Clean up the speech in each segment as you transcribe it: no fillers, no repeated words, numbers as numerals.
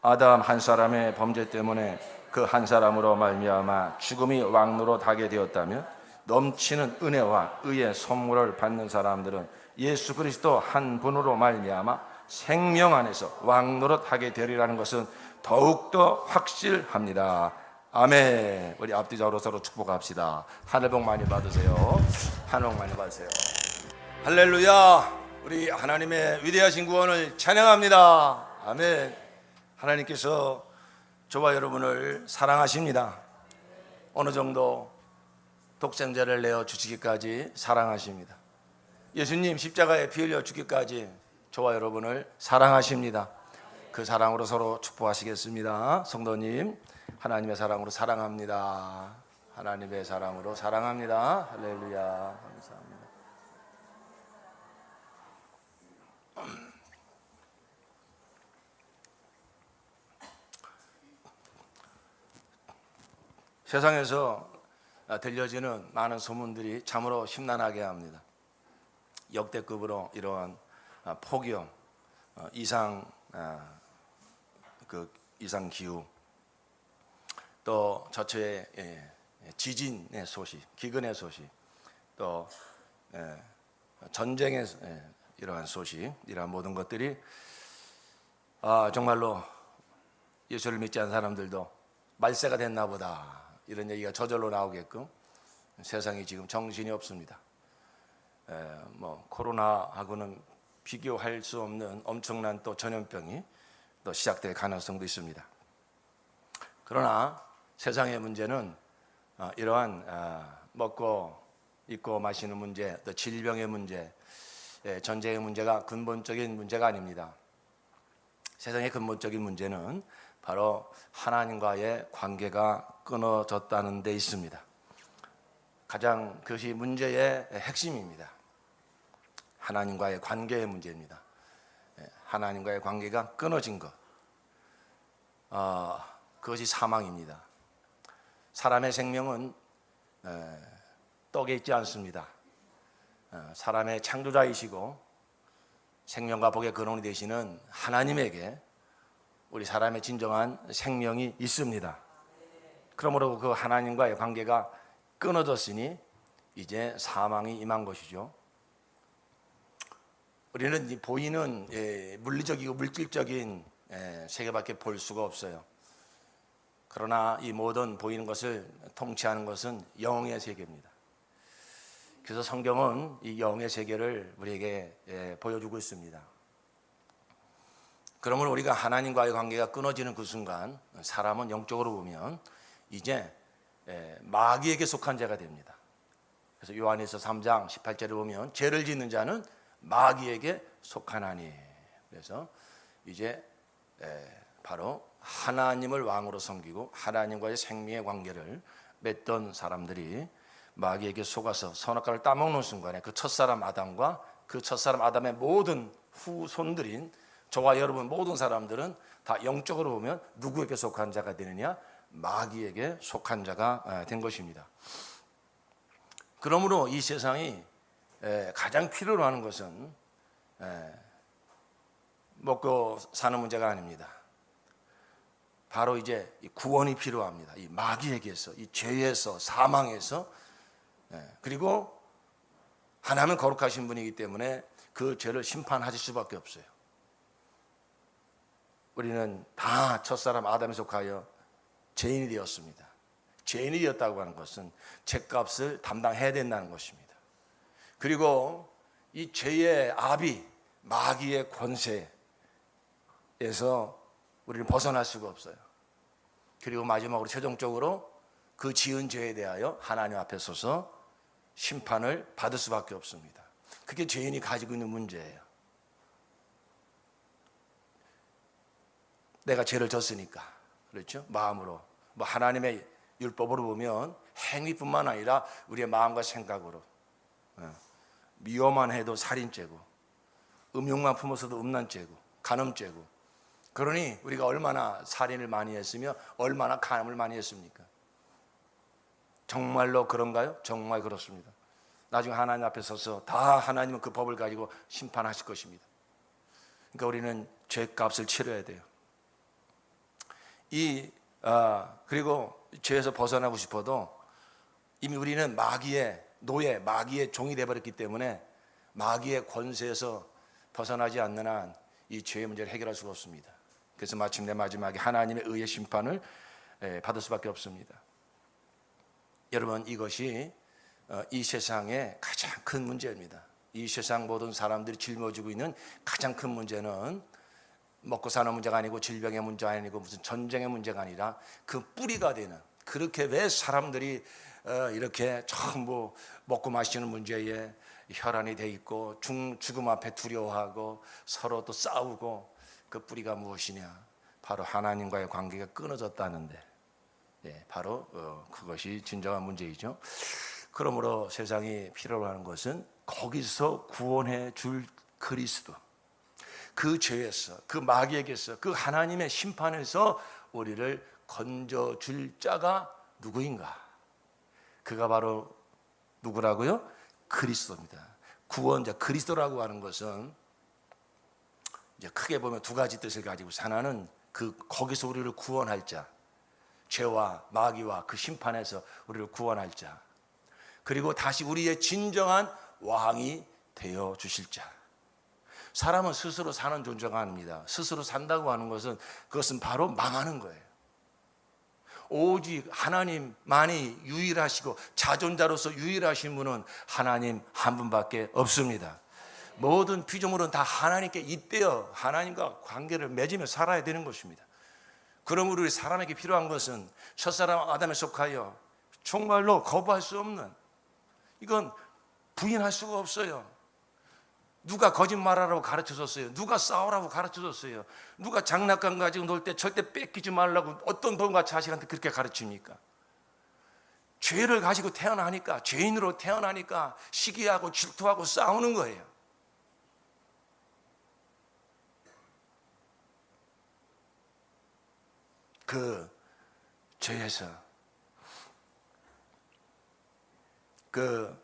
아담 한 사람의 범죄 때문에 그 한 사람으로 말미암아 죽음이 왕노릇하게 되었다면 넘치는 은혜와 의의 선물을 받는 사람들은 예수 그리스도 한 분으로 말미암아 생명 안에서 왕노릇하게 되리라는 것은 더욱더 확실합니다. 아멘. 우리 앞뒤적으로 서로 축복합시다. 하늘 복 많이 받으세요. 하늘 복 많이 받으세요. 할렐루야. 우리 하나님의 위대하신 구원을 찬양합니다. 아멘. 하나님께서 저와 여러분을 사랑하십니다. 어느 정도 독생자를 내어 주시기까지 사랑하십니다. 예수님 십자가에 피 흘려 죽기까지 저와 여러분을 사랑하십니다. 그 사랑으로 서로 축복하시겠습니다. 성도님, 하나님의 사랑으로 사랑합니다. 하나님의 사랑으로 사랑합니다. 할렐루야. 감사합니다. 세상에서 들려지는 많은 소문들이 참으로 심란하게 합니다. 역대급으로 이러한 폭염, 이상 기후, 또 저처의 지진의 소식, 기근의 소식, 또 전쟁의 이러한 소식, 이러한 모든 것들이 정말로 예수를 믿지 않은 사람들도 말세가 됐나 보다, 이런 얘기가 저절로 나오게끔 세상이 지금 정신이 없습니다. 코로나하고는 비교할 수 없는 엄청난 또 전염병이 또 시작될 가능성도 있습니다. 그러나 세상의 문제는 이러한 먹고 입고 마시는 문제, 또 질병의 문제, 전쟁의 문제가 근본적인 문제가 아닙니다. 세상의 근본적인 문제는 바로 하나님과의 관계가 끊어졌다는 데 있습니다. 가장 그것이 문제의 핵심입니다. 하나님과의 관계의 문제입니다. 하나님과의 관계가 끊어진 것, 그것이 사망입니다. 사람의 생명은 떡에 있지 않습니다. 사람의 창조자이시고 생명과 복의 근원이 되시는 하나님에게 우리 사람의 진정한 생명이 있습니다. 그러므로 그 하나님과의 관계가 끊어졌으니 이제 사망이 임한 것이죠. 우리는 보이는 물리적이고 물질적인 세계밖에 볼 수가 없어요. 그러나 이 모든 보이는 것을 통치하는 것은 영의 세계입니다. 그래서 성경은 이 영의 세계를 우리에게 보여주고 있습니다. 그러므로 우리가 하나님과의 관계가 끊어지는 그 순간 사람은 영적으로 보면 이제 마귀에게 속한 자가 됩니다. 그래서 요한에서 3장 18절에 보면 죄를 짓는 자는 마귀에게 속하나니, 그래서 이제 바로 하나님을 왕으로 섬기고 하나님과의 생명의 관계를 맺던 사람들이 마귀에게 속아서 선악과를 따먹는 순간에 그 첫사람 아담과 그 첫사람 아담의 모든 후손들인 저와 여러분 모든 사람들은 다 영적으로 보면 누구에게 속한 자가 되느냐? 마귀에게 속한 자가 된 것입니다. 그러므로 이 세상이 가장 필요로 하는 것은 먹고 사는 문제가 아닙니다. 바로 이제 구원이 필요합니다. 이 마귀에게서, 이 죄에서, 사망에서, 그리고 하나님은 거룩하신 분이기 때문에 그 죄를 심판하실 수밖에 없어요. 우리는 다 첫사람 아담에 속하여 죄인이 되었습니다. 죄인이 되었다고 하는 것은 죄값을 담당해야 된다는 것입니다. 그리고 이 죄의 압이 마귀의 권세에서 우리는 벗어날 수가 없어요. 그리고 마지막으로 최종적으로 그 지은 죄에 대하여 하나님 앞에 서서 심판을 받을 수밖에 없습니다. 그게 죄인이 가지고 있는 문제예요. 내가 죄를 졌으니까, 그렇죠? 마음으로, 하나님의 율법으로 보면 행위뿐만 아니라 우리의 마음과 생각으로, 미워만 해도 살인죄고, 음욕만 품어서도 음란죄고, 간음죄고. 그러니 우리가 얼마나 살인을 많이 했으며 얼마나 간음을 많이 했습니까? 정말로 그런가요? 정말 그렇습니다. 나중에 하나님 앞에 서서 다 하나님은 그 법을 가지고 심판하실 것입니다. 그러니까 우리는 죄값을 치러야 돼요. 그리고 죄에서 벗어나고 싶어도 이미 우리는 마귀의 노예, 마귀의 종이 되어버렸기 때문에 마귀의 권세에서 벗어나지 않는 한 이 죄의 문제를 해결할 수가 없습니다. 그래서 마침내 마지막에 하나님의 의의 심판을 받을 수밖에 없습니다. 여러분, 이것이 이 세상의 가장 큰 문제입니다. 이 세상 모든 사람들이 짊어지고 있는 가장 큰 문제는 먹고 사는 문제가 아니고 질병의 문제가 아니고 무슨 전쟁의 문제가 아니라 그 뿌리가 되는, 그렇게 왜 사람들이 이렇게 전부 먹고 마시는 문제에 혈안이 돼 있고 죽음 앞에 두려워하고 서로 또 싸우고, 그 뿌리가 무엇이냐? 바로 하나님과의 관계가 끊어졌다는데, 바로 그것이 진정한 문제이죠. 그러므로 세상이 필요로 하는 것은 거기서 구원해 줄 그리스도, 그 죄에서, 그 마귀에게서, 그 하나님의 심판에서 우리를 건져줄 자가 누구인가? 그가 바로 누구라고요? 그리스도입니다. 구원자, 그리스도라고 하는 것은 이제 크게 보면 두 가지 뜻을 가지고, 하나는 거기서 우리를 구원할 자, 죄와 마귀와 그 심판에서 우리를 구원할 자, 그리고 다시 우리의 진정한 왕이 되어 주실 자. 사람은 스스로 사는 존재가 아닙니다. 스스로 산다고 하는 것은, 그것은 바로 망하는 거예요. 오직 하나님만이 유일하시고 자존자로서 유일하신 분은 하나님 한 분밖에 없습니다. 모든 피조물은 다 하나님께 잇대어 하나님과 관계를 맺으며 살아야 되는 것입니다. 그러므로 우리 사람에게 필요한 것은 첫사람 아담에 속하여 정말로 거부할 수 없는, 이건 부인할 수가 없어요. 누가 거짓말하라고 가르쳐줬어요? 누가 싸우라고 가르쳐줬어요? 누가 장난감 가지고 놀 때 절대 뺏기지 말라고 어떤 부모가 자식한테 그렇게 가르칩니까? 죄를 가지고 태어나니까, 죄인으로 태어나니까 시기하고 질투하고 싸우는 거예요. 그 죄에서, 그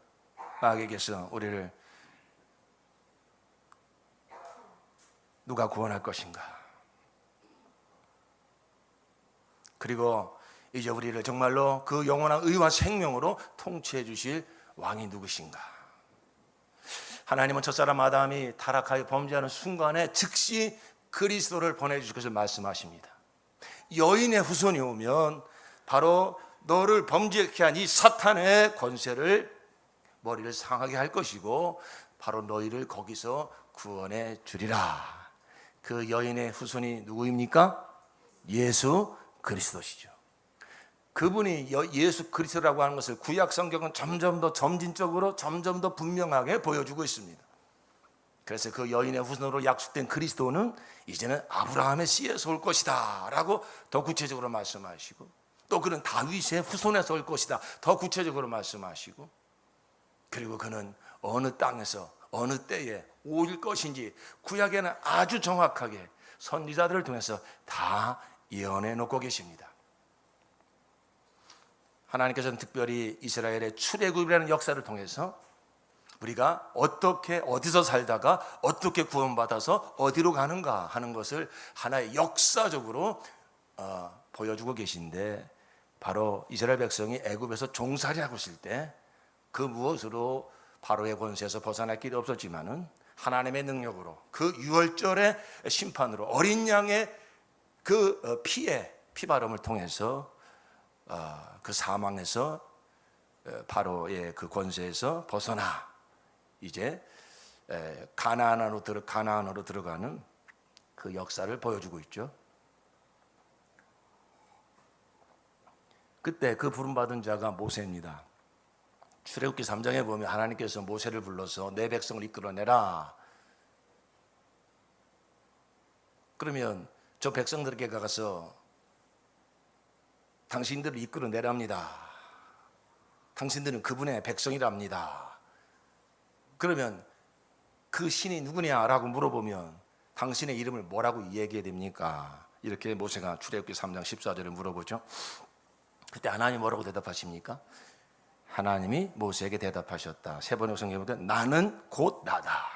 마귀에게서 우리를 누가 구원할 것인가? 그리고 이제 우리를 정말로 그 영원한 의와 생명으로 통치해 주실 왕이 누구신가? 하나님은 첫사람 아담이 타락하여 범죄하는 순간에 즉시 그리스도를 보내주실 것을 말씀하십니다. 여인의 후손이 오면 바로 너를 범죄케 한 이 사탄의 권세를, 머리를 상하게 할 것이고, 바로 너희를 거기서 구원해 주리라. 그 여인의 후손이 누구입니까? 예수 그리스도시죠. 그분이 예수 그리스도라고 하는 것을 구약 성경은 점점 더 점진적으로, 점점 더 분명하게 보여주고 있습니다. 그래서 그 여인의 후손으로 약속된 그리스도는 이제는 아브라함의 씨에서 올 것이다 라고 더 구체적으로 말씀하시고, 또 그는 다윗의 후손에서 올 것이다 더 구체적으로 말씀하시고, 그리고 그는 어느 땅에서 어느 때에 올 것인지 구약에는 아주 정확하게 선지자들을 통해서 다 예언해 놓고 계십니다. 하나님께서는 특별히 이스라엘의 출애굽이라는 역사를 통해서 우리가 어떻게, 어디서 살다가 어떻게 구원받아서 어디로 가는가 하는 것을 하나의 역사적으로 보여주고 계신데, 바로 이스라엘 백성이 애굽에서 종살이하고 있을 때 그 무엇으로 바로의 권세에서 벗어날 길이 없었지만은 하나님의 능력으로, 그 유월절의 심판으로, 어린 양의 그 피바름을 통해서 그 사망에서, 바로의 그 권세에서 벗어나 이제 가나안으로 들어가는 그 역사를 보여주고 있죠. 그때 그 부름받은 자가 모세입니다. 출애굽기 3장에 보면 하나님께서 모세를 불러서 내 백성을 이끌어내라. 그러면 저 백성들에게 가서 당신들을 이끌어내랍니다. 당신들은 그분의 백성이랍니다. 그러면 그 신이 누구냐라고 물어보면 당신의 이름을 뭐라고 얘기해야 됩니까? 이렇게 모세가 출애굽기 3장 14절에 물어보죠. 그때 하나님 뭐라고 대답하십니까? 하나님이 모세에게 대답하셨다. 세 번의 성경에 보면 나는 곧 나다.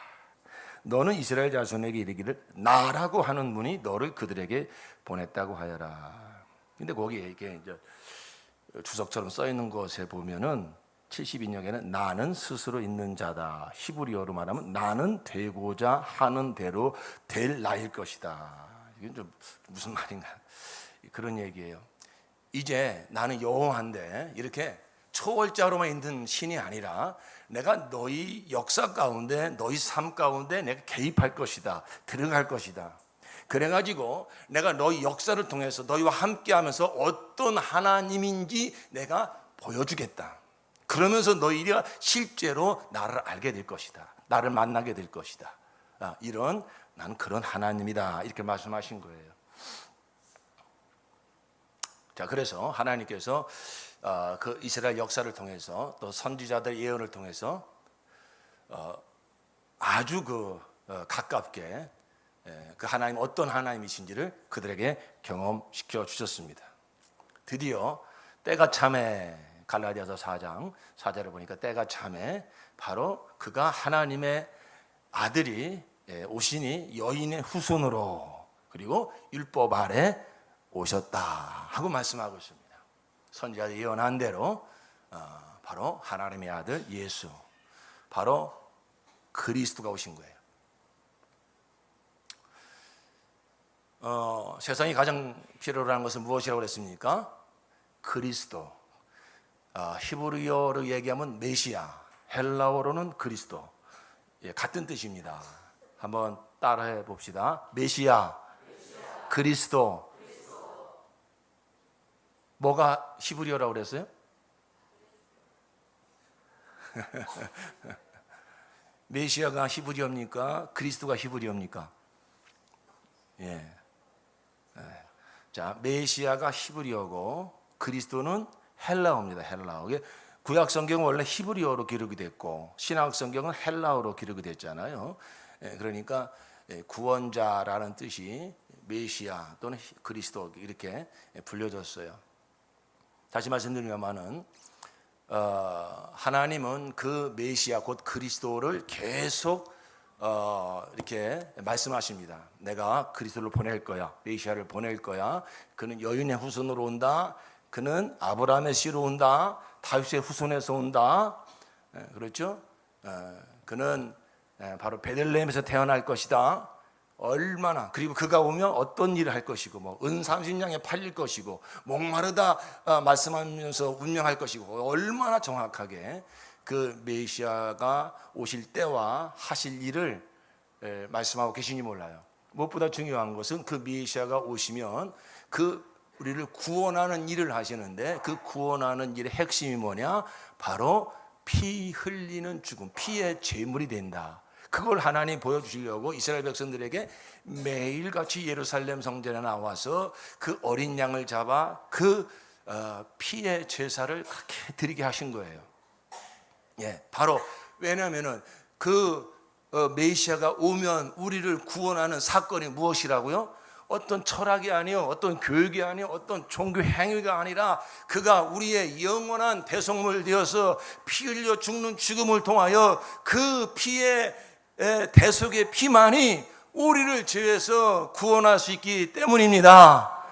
너는 이스라엘 자손에게 이르기를 나라고 하는 분이 너를 그들에게 보냈다고 하여라. 근데 거기에 이게 이제 주석처럼 써 있는 것에 보면은 72년에는 나는 스스로 있는 자다. 히브리어로 말하면 나는 되고자 하는 대로 될 나일 것이다. 이게 좀 무슨 말인가? 그런 얘기예요. 이제 나는 여호와인데 이렇게 초월자로만 있는 신이 아니라 내가 너희 역사 가운데 너희 삶 가운데 내가 개입할 것이다. 들어갈 것이다. 그래가지고 내가 너희 역사를 통해서 너희와 함께하면서 어떤 하나님인지 내가 보여주겠다. 그러면서 너희가 실제로 나를 알게 될 것이다. 나를 만나게 될 것이다. 이런 난 그런 하나님이다. 이렇게 말씀하신 거예요. 자, 그래서 하나님께서 그 이스라엘 역사를 통해서 또 선지자들의 예언을 통해서 아주 가깝게 그 하나님 어떤 하나님이신지를 그들에게 경험시켜 주셨습니다. 드디어 때가 참에 갈라디아서 4장 4절을 보니까 때가 참에 바로 그가 하나님의 아들이 오시니 여인의 후손으로 그리고 율법 아래 오셨다 하고 말씀하고 있습니다. 선지자들이 예언한 대로 바로 하나님의 아들 예수, 바로 그리스도가 오신 거예요. 세상이 가장 필요로 하는 것은 무엇이라고 그랬습니까? 그리스도. 히브리어로 얘기하면 메시아, 헬라어로는 그리스도. 같은 뜻입니다. 한번 따라해 봅시다. 메시아, 그리스도. 뭐가 히브리어라고 그랬어요? 메시아가 히브리어입니까? 그리스도가 히브리어입니까? 예. 자, 메시아가 히브리어고 그리스도는 헬라어입니다. 헬라어. 구약 성경은 원래 히브리어로 기록이 됐고 신약 성경은 헬라어로 기록이 됐잖아요. 그러니까 구원자라는 뜻이 메시아 또는 그리스도 이렇게 불려졌어요. 다시 말씀드리면은 하나님은 그 메시아 곧 그리스도를 계속 이렇게 말씀하십니다. 내가 그리스도를 보낼 거야. 메시아를 보낼 거야. 그는 여인의 후손으로 온다. 그는 아브라함의 씨로 온다. 다윗의 후손에서 온다. 그렇죠? 그는 바로 베들레헴에서 태어날 것이다. 얼마나 그리고 그가 오면 어떤 일을 할 것이고 뭐 은 30냥에 팔릴 것이고 목마르다 말씀하면서 운명할 것이고 얼마나 정확하게 그 메시아가 오실 때와 하실 일을 말씀하고 계시니 몰라요. 무엇보다 중요한 것은 그 메시아가 오시면 그 우리를 구원하는 일을 하시는데 그 구원하는 일의 핵심이 뭐냐? 바로 피 흘리는 죽음, 피의 제물이 된다. 그걸 하나님 보여주시려고 이스라엘 백성들에게 매일같이 예루살렘 성전에 나와서 그 어린 양을 잡아 그 피의 제사를 그렇게 드리게 하신 거예요. 예, 바로 왜냐하면은 그 메시아가 오면 우리를 구원하는 사건이 무엇이라고요? 어떤 철학이 아니요, 어떤 교육이 아니요, 어떤 종교 행위가 아니라 그가 우리의 영원한 대속물 되어서 피 흘려 죽는 죽음을 통하여 그 피의 대속의 피만이 우리를 죄에서 구원할 수 있기 때문입니다.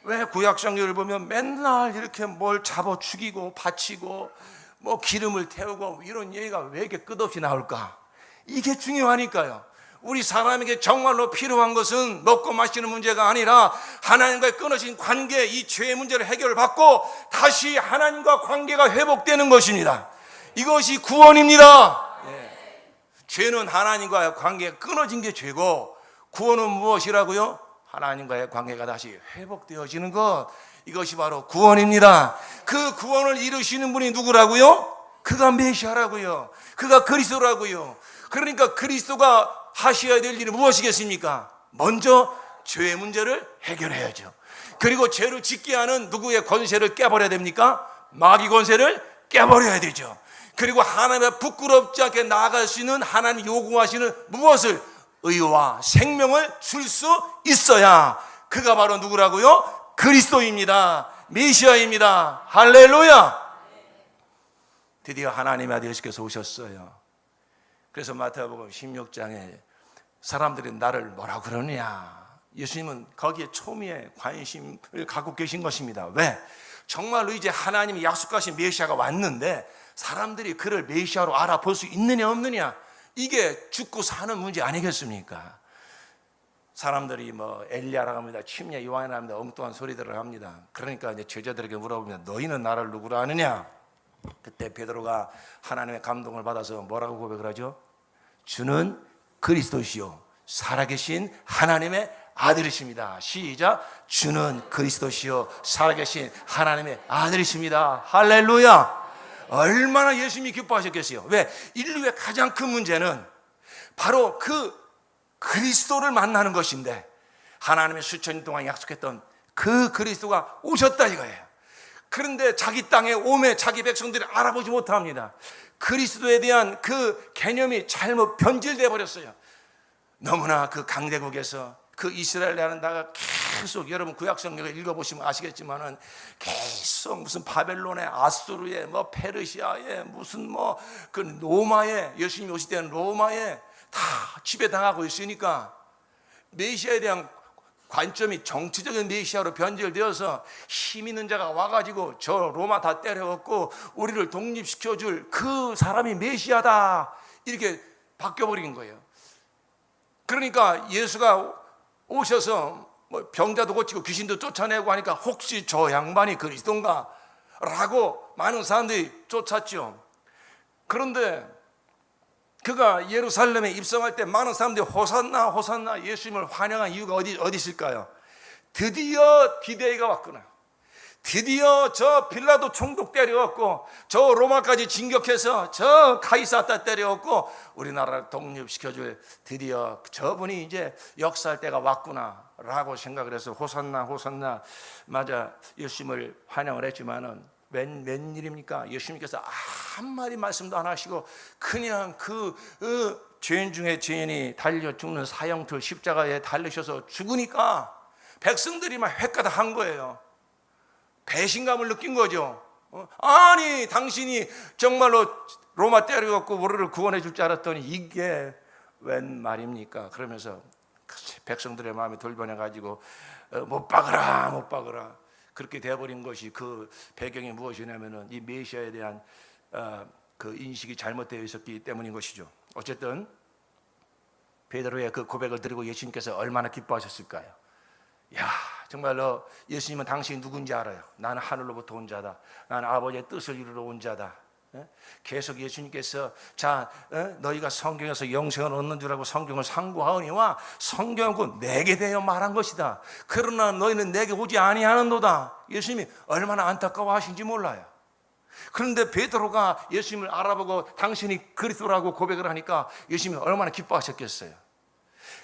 왜 구약성경을 보면 맨날 이렇게 뭘 잡아 죽이고 바치고 뭐 기름을 태우고 이런 얘기가 왜 이렇게 끝없이 나올까? 이게 중요하니까요. 우리 사람에게 정말로 필요한 것은 먹고 마시는 문제가 아니라 하나님과의 끊어진 관계, 이 죄의 문제를 해결받고 다시 하나님과 관계가 회복되는 것입니다. 이것이 구원입니다. 죄는 하나님과의 관계가 끊어진 게 죄고 구원은 무엇이라고요? 하나님과의 관계가 다시 회복되어지는 것, 이것이 바로 구원입니다. 그 구원을 이루시는 분이 누구라고요? 그가 메시아라고요. 그가 그리스도라고요. 그러니까 그리스도가 하셔야 될 일은 무엇이겠습니까? 먼저 죄의 문제를 해결해야죠. 그리고 죄를 짓게 하는 누구의 권세를 깨버려야 됩니까? 마귀 권세를 깨버려야 되죠. 그리고 하나님의 부끄럽지 않게 나아갈 수 있는 하나님 요구하시는 무엇을? 의와 생명을 줄 수 있어야 그가 바로 누구라고요? 그리스도입니다. 메시아입니다. 할렐루야. 드디어 하나님의 아들 예수께서 오셨어요. 그래서 마태복음 16장에 사람들이 나를 뭐라고 그러느냐, 예수님은 거기에 초미의 관심을 갖고 계신 것입니다. 왜? 정말로 이제 하나님이 약속하신 메시아가 왔는데 사람들이 그를 메시아로 알아볼 수 있느냐 없느냐, 이게 죽고 사는 문제 아니겠습니까? 사람들이 뭐 엘리야라고 합니다, 침례 요한이라고 합니다, 엉뚱한 소리들을 합니다. 그러니까 이제 제자들에게 물어보면 너희는 나를 누구로 아느냐? 그때 베드로가 하나님의 감동을 받아서 뭐라고 고백을 하죠? 주는 그리스도시요 살아계신 하나님의 아들이십니다. 시작. 주는 그리스도시요 살아계신 하나님의 아들이십니다. 할렐루야. 얼마나 예수님이 기뻐하셨겠어요. 왜? 인류의 가장 큰 문제는 바로 그 그리스도를 만나는 것인데, 하나님의 수천 년 동안 약속했던 그 그리스도가 오셨다 이거예요. 그런데 자기 땅에 오매 자기 백성들이 알아보지 못합니다. 그리스도에 대한 그 개념이 잘못 변질되어 버렸어요. 너무나 그 강대국에서 그 이스라엘이라는 나라가 계속, 여러분 구약성경을 읽어보시면 아시겠지만은 계속 무슨 바벨론의, 아수르의, 뭐 페르시아의, 무슨 뭐 그 로마의, 예수님이 오실 때는 로마에 다 지배당하고 있으니까 메시아에 대한 관점이 정치적인 메시아로 변질되어서 힘 있는 자가 와가지고 저 로마 다 때려갖고 우리를 독립시켜줄 그 사람이 메시아다, 이렇게 바뀌어버린 거예요. 그러니까 예수가 오셔서 뭐 병자도 고치고 귀신도 쫓아내고 하니까 혹시 저 양반이 그리스도인가 라고 많은 사람들이 쫓았죠. 그런데 그가 예루살렘에 입성할 때 많은 사람들이 호산나 호산나 예수님을 환영한 이유가 어디 있을까요? 드디어 디데이가 왔구나. 드디어 저 빌라도 총독 때려왔고 저 로마까지 진격해서 저 카이사타 때려왔고 우리나라를 독립시켜줄 드디어 저분이 이제 역사할 때가 왔구나 라고 생각을 해서 호산나 호산나, 맞아, 예수님을 환영을 했지만은 웬일입니까? 예수님께서 한마디 말씀도 안 하시고 그냥 그 죄인 중에 죄인이 달려 죽는 사형틀 십자가에 달리셔서 죽으니까 백성들이 막 헷가닥한 거예요. 배신감을 느낀 거죠. 아니 당신이 정말로 로마 때려갖고 우리를 구원해 줄 줄 알았더니 이게 웬 말입니까? 그러면서 백성들의 마음이 돌변해가지고 못 박으라 못 박으라, 그렇게 되어버린 것이 그 배경이 무엇이냐면은 이 메시아에 대한 그 인식이 잘못되어 있었기 때문인 것이죠. 어쨌든 베드로의 그 고백을 드리고 예수님께서 얼마나 기뻐하셨을까요? 야, 정말로 예수님은 당신이 누군지 알아요. 나는 하늘로부터 온 자다. 나는 아버지의 뜻을 이루러 온 자다. 계속 예수님께서 자, 너희가 성경에서 영생을 얻는 줄 알고 성경을 상고하오니와 성경은 내게 대하여 말한 것이다. 그러나 너희는 내게 오지 아니하는도다. 예수님이 얼마나 안타까워하신지 몰라요. 그런데 베드로가 예수님을 알아보고 당신이 그리스도라고 고백을 하니까 예수님이 얼마나 기뻐하셨겠어요.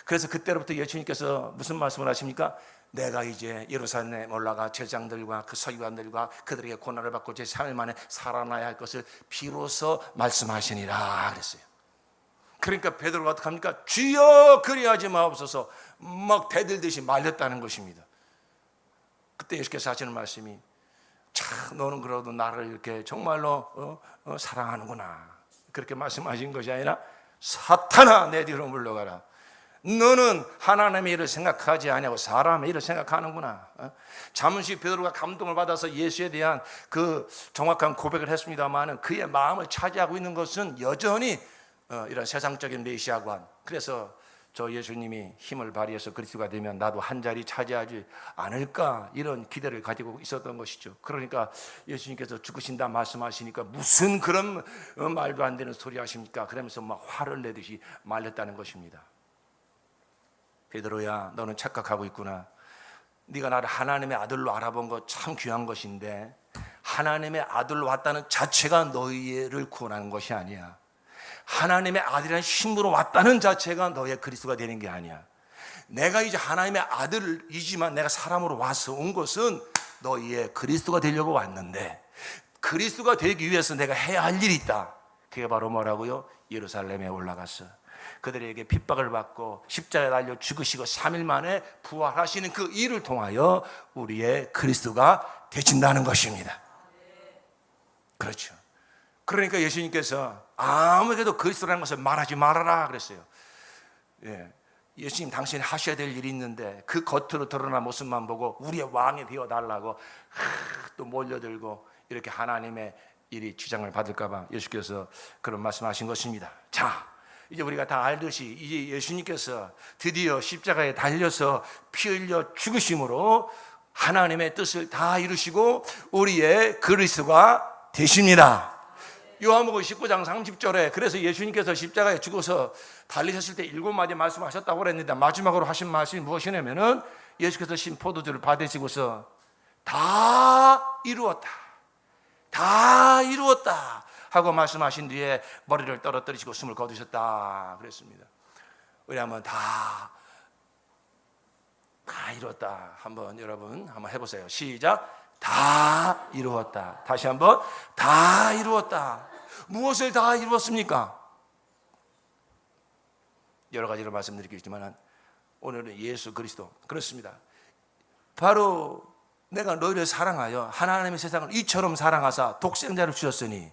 그래서 그때로부터 예수님께서 무슨 말씀을 하십니까? 내가 이제 예루살렘에 올라가 제장들과 그 서기관들과 그들에게 고난을 받고 제 3일 만에 살아나야 할 것을 비로소 말씀하시니라 그랬어요. 그러니까 베드로가 어떻게 합니까? 주여 그리하지 마옵소서 막 대들듯이 말렸다는 것입니다. 그때 예수께서 하시는 말씀이, 참 너는 그래도 나를 이렇게 정말로 사랑하는구나, 그렇게 말씀하신 것이 아니라 사탄아 내 뒤로 물러가라. 너는 하나님의 일을 생각하지 아니하고 사람의 일을 생각하는구나. 잠시 베드로가 감동을 받아서 예수에 대한 그 정확한 고백을 했습니다만 그의 마음을 차지하고 있는 것은 여전히 이런 세상적인 메시아관. 그래서 저 예수님이 힘을 발휘해서 그리스도가 되면 나도 한 자리 차지하지 않을까, 이런 기대를 가지고 있었던 것이죠. 그러니까 예수님께서 죽으신다 말씀하시니까 무슨 그런 말도 안 되는 소리 하십니까? 그러면서 막 화를 내듯이 말렸다는 것입니다. 베드로야, 너는 착각하고 있구나. 네가 나를 하나님의 아들로 알아본 거 참 귀한 것인데 하나님의 아들로 왔다는 자체가 너희를 구원하는 것이 아니야. 하나님의 아들이라는 신분으로 왔다는 자체가 너의 그리스도가 되는 게 아니야. 내가 이제 하나님의 아들이지만 내가 사람으로 와서 온 것은 너희의 그리스도가 되려고 왔는데, 그리스도가 되기 위해서 내가 해야 할 일이 있다. 그게 바로 뭐라고요? 예루살렘에 올라갔어. 그들에게 핍박을 받고 십자가에 달려 죽으시고 3일 만에 부활하시는 그 일을 통하여 우리의 그리스도가 되신다는 것입니다. 그렇죠. 그러니까 예수님께서 아무래도 그리스도라는 것을 말하지 말아라 그랬어요. 예. 예수님 당신이 하셔야 될 일이 있는데 그 겉으로 드러난 모습만 보고 우리의 왕이 되어달라고 또 몰려들고 이렇게 하나님의 일이 주장을 받을까 봐 예수께서 그런 말씀하신 것입니다. 자, 이제 우리가 다 알듯이 이제 예수님께서 드디어 십자가에 달려서 피 흘려 죽으심으로 하나님의 뜻을 다 이루시고 우리의 그리스도가 되십니다. 요한복음 19장 30절에 그래서 예수님께서 십자가에 죽어서 달리셨을 때 7마디 말씀하셨다고 그랬는데 마지막으로 하신 말씀이 무엇이냐면은 예수께서 신 포도주를 받으시고서 다 이루었다, 다 이루었다 하고 말씀하신 뒤에 머리를 떨어뜨리시고 숨을 거두셨다 그랬습니다. 우리 한번 다 이루었다 한번 여러분 한번 해보세요. 시작. 다 이루었다. 다시 한번 다 이루었다. 무엇을 다 이루었습니까? 여러 가지로 말씀드리겠지만 오늘은 예수 그리스도 그렇습니다. 바로 내가 너희를 사랑하여 하나님의 세상을 이처럼 사랑하사 독생자를 주셨으니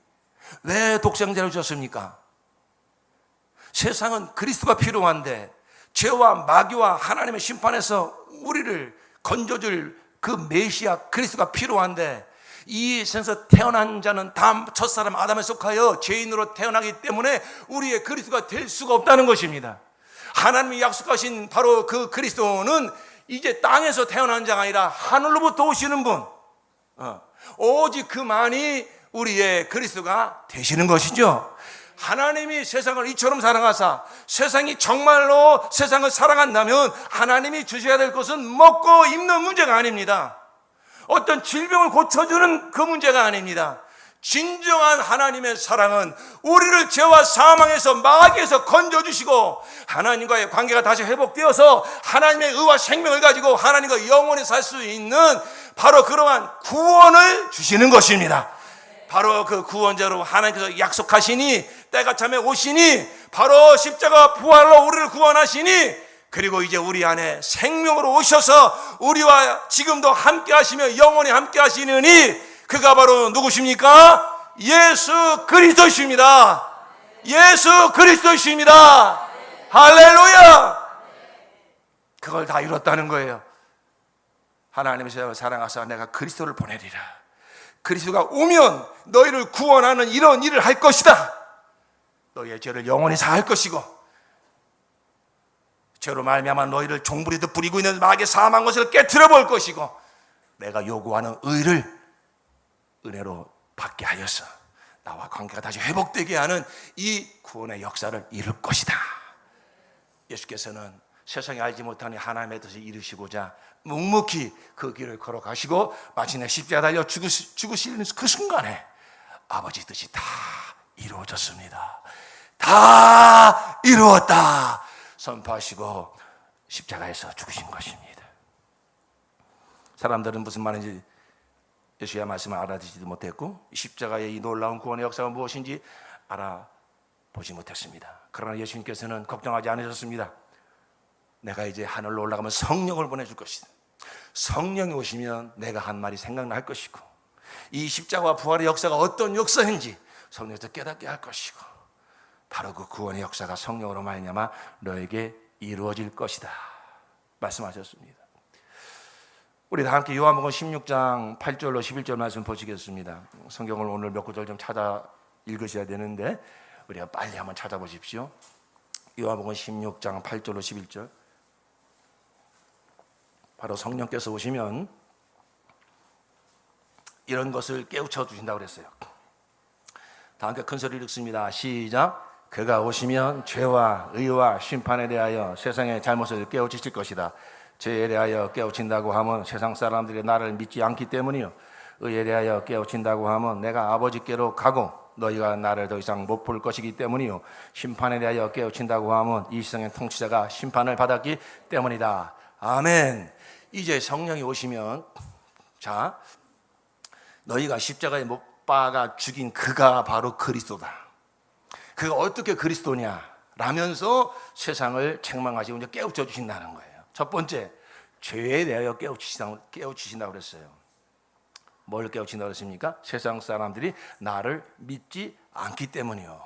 왜 독생자를 주셨습니까? 세상은 그리스도가 필요한데 죄와 마귀와 하나님의 심판에서 우리를 건져줄 그 메시아 그리스도가 필요한데 이 세상에서 태어난 자는 다 첫사람 아담에 속하여 죄인으로 태어나기 때문에 우리의 그리스도가 될 수가 없다는 것입니다. 하나님이 약속하신 바로 그 그리스도는 이제 땅에서 태어난 자가 아니라 하늘로부터 오시는 분, 오직 그만이 우리의 그리스도가 되시는 것이죠. 하나님이 세상을 이처럼 사랑하사 세상이 정말로 세상을 사랑한다면 하나님이 주셔야 될 것은 먹고 입는 문제가 아닙니다. 어떤 질병을 고쳐주는 그 문제가 아닙니다. 진정한 하나님의 사랑은 우리를 죄와 사망에서 마귀에서 건져주시고 하나님과의 관계가 다시 회복되어서 하나님의 의와 생명을 가지고 하나님과 영원히 살 수 있는 바로 그러한 구원을 주시는 것입니다. 바로 그 구원자로 하나님께서 약속하시니 때가 참에 오시니 바로 십자가 부활로 우리를 구원하시니 그리고 이제 우리 안에 생명으로 오셔서 우리와 지금도 함께 하시며 영원히 함께 하시느니 그가 바로 누구십니까? 예수 그리스도이십니다. 예수 그리스도이십니다. 할렐루야. 그걸 다 이뤘다는 거예요. 하나님의 세상을 사랑하사 내가 그리스도를 보내리라. 그리스도가 오면 너희를 구원하는 이런 일을 할 것이다. 너희의 죄를 영원히 사할 것이고 죄로 말미암아 너희를 종부리듯 부리고 있는 마귀의 사망 것을 깨트려 볼 것이고 내가 요구하는 의를 은혜로 받게 하여서 나와 관계가 다시 회복되게 하는 이 구원의 역사를 이룰 것이다. 예수께서는 세상이 알지 못하는 하나님의 뜻을 이루시고자 묵묵히 그 길을 걸어가시고 마침내 십자가에 달려 죽으시는 그 순간에 아버지 뜻이 다 이루어졌습니다. 다 이루었다 선포하시고 십자가에서 죽으신 것입니다. 사람들은 무슨 말인지 예수의 말씀을 알아듣지도 못했고 십자가의 이 놀라운 구원의 역사가 무엇인지 알아보지 못했습니다. 그러나 예수님께서는 걱정하지 않으셨습니다. 내가 이제 하늘로 올라가면 성령을 보내줄 것이다. 성령이 오시면 내가 한 말이 생각날 것이고 이 십자가와 부활의 역사가 어떤 역사인지 성령에서 깨닫게 할 것이고 바로 그 구원의 역사가 성령으로 말미암아 너에게 이루어질 것이다 말씀하셨습니다. 우리 다 함께 요한복음 16장 8절로 11절 말씀 보시겠습니다. 성경을 오늘 몇 구절 좀 찾아 읽으셔야 되는데 우리가 빨리 한번 찾아보십시오. 요한복음 16장 8절로 11절. 바로 성령께서 오시면 이런 것을 깨우쳐 주신다고 그랬어요. 다 함께 큰 소리를 읽습니다. 시작. 그가 오시면 죄와 의와 심판에 대하여 세상의 잘못을 깨우치실 것이다. 죄에 대하여 깨우친다고 하면 세상 사람들이 나를 믿지 않기 때문이요, 의에 대하여 깨우친다고 하면 내가 아버지께로 가고 너희가 나를 더 이상 못 볼 것이기 때문이요, 심판에 대하여 깨우친다고 하면 이 세상의 통치자가 심판을 받았기 때문이다. 아멘. 이제 성령이 오시면 자, 너희가 십자가에 못 박아 죽인 그가 바로 그리스도다. 그가 어떻게 그리스도냐 라면서 세상을 책망하시고 이제 깨우쳐 주신다는 거예요. 첫 번째, 죄에 대하여 깨우치신다고 그랬어요. 뭘 깨우친다고 그랬습니까? 세상 사람들이 나를 믿지 않기 때문이요.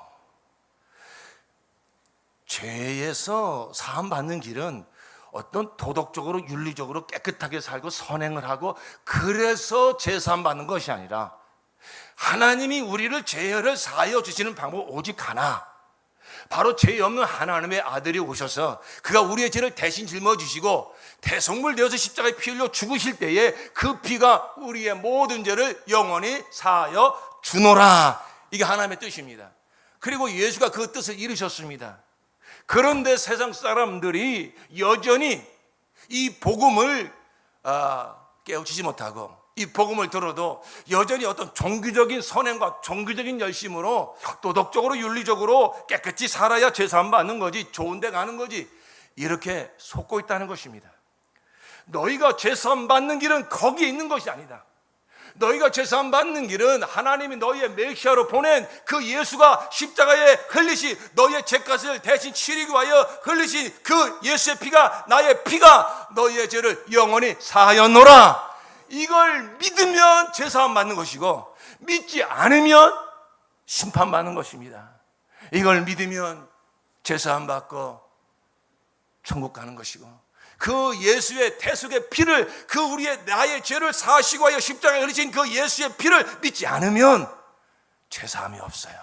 죄에서 사함 받는 길은 어떤 도덕적으로 윤리적으로 깨끗하게 살고 선행을 하고 그래서 죄 사함 받는 것이 아니라 하나님이 우리를 죄를 사하여 주시는 방법 오직 하나, 바로 죄 없는 하나님의 아들이 오셔서 그가 우리의 죄를 대신 짊어지시고 대속물 되어서 십자가에 피 흘려 죽으실 때에 그 피가 우리의 모든 죄를 영원히 사하여 주노라. 이게 하나님의 뜻입니다. 그리고 예수가 그 뜻을 이루셨습니다. 그런데 세상 사람들이 여전히 이 복음을 깨우치지 못하고 이 복음을 들어도 여전히 어떤 종교적인 선행과 종교적인 열심으로 도덕적으로 윤리적으로 깨끗이 살아야 죄사함 받는 거지, 좋은 데 가는 거지, 이렇게 속고 있다는 것입니다. 너희가 죄사함 받는 길은 거기에 있는 것이 아니다. 너희가 죄사함 받는 길은 하나님이 너희의 메시아로 보낸 그 예수가 십자가에 흘리신 너희의 죄값을 대신 치르기 위하여 흘리신 그 예수의 피가, 나의 피가 너희의 죄를 영원히 사하였노라. 이걸 믿으면 죄사함 받는 것이고 믿지 않으면 심판받는 것입니다. 이걸 믿으면 죄사함 받고 천국 가는 것이고, 그 예수의 대속의 피를, 그 우리의 나의 죄를 사하시고 하여 십자가에 흘리신 그 예수의 피를 믿지 않으면 죄사함이 없어요.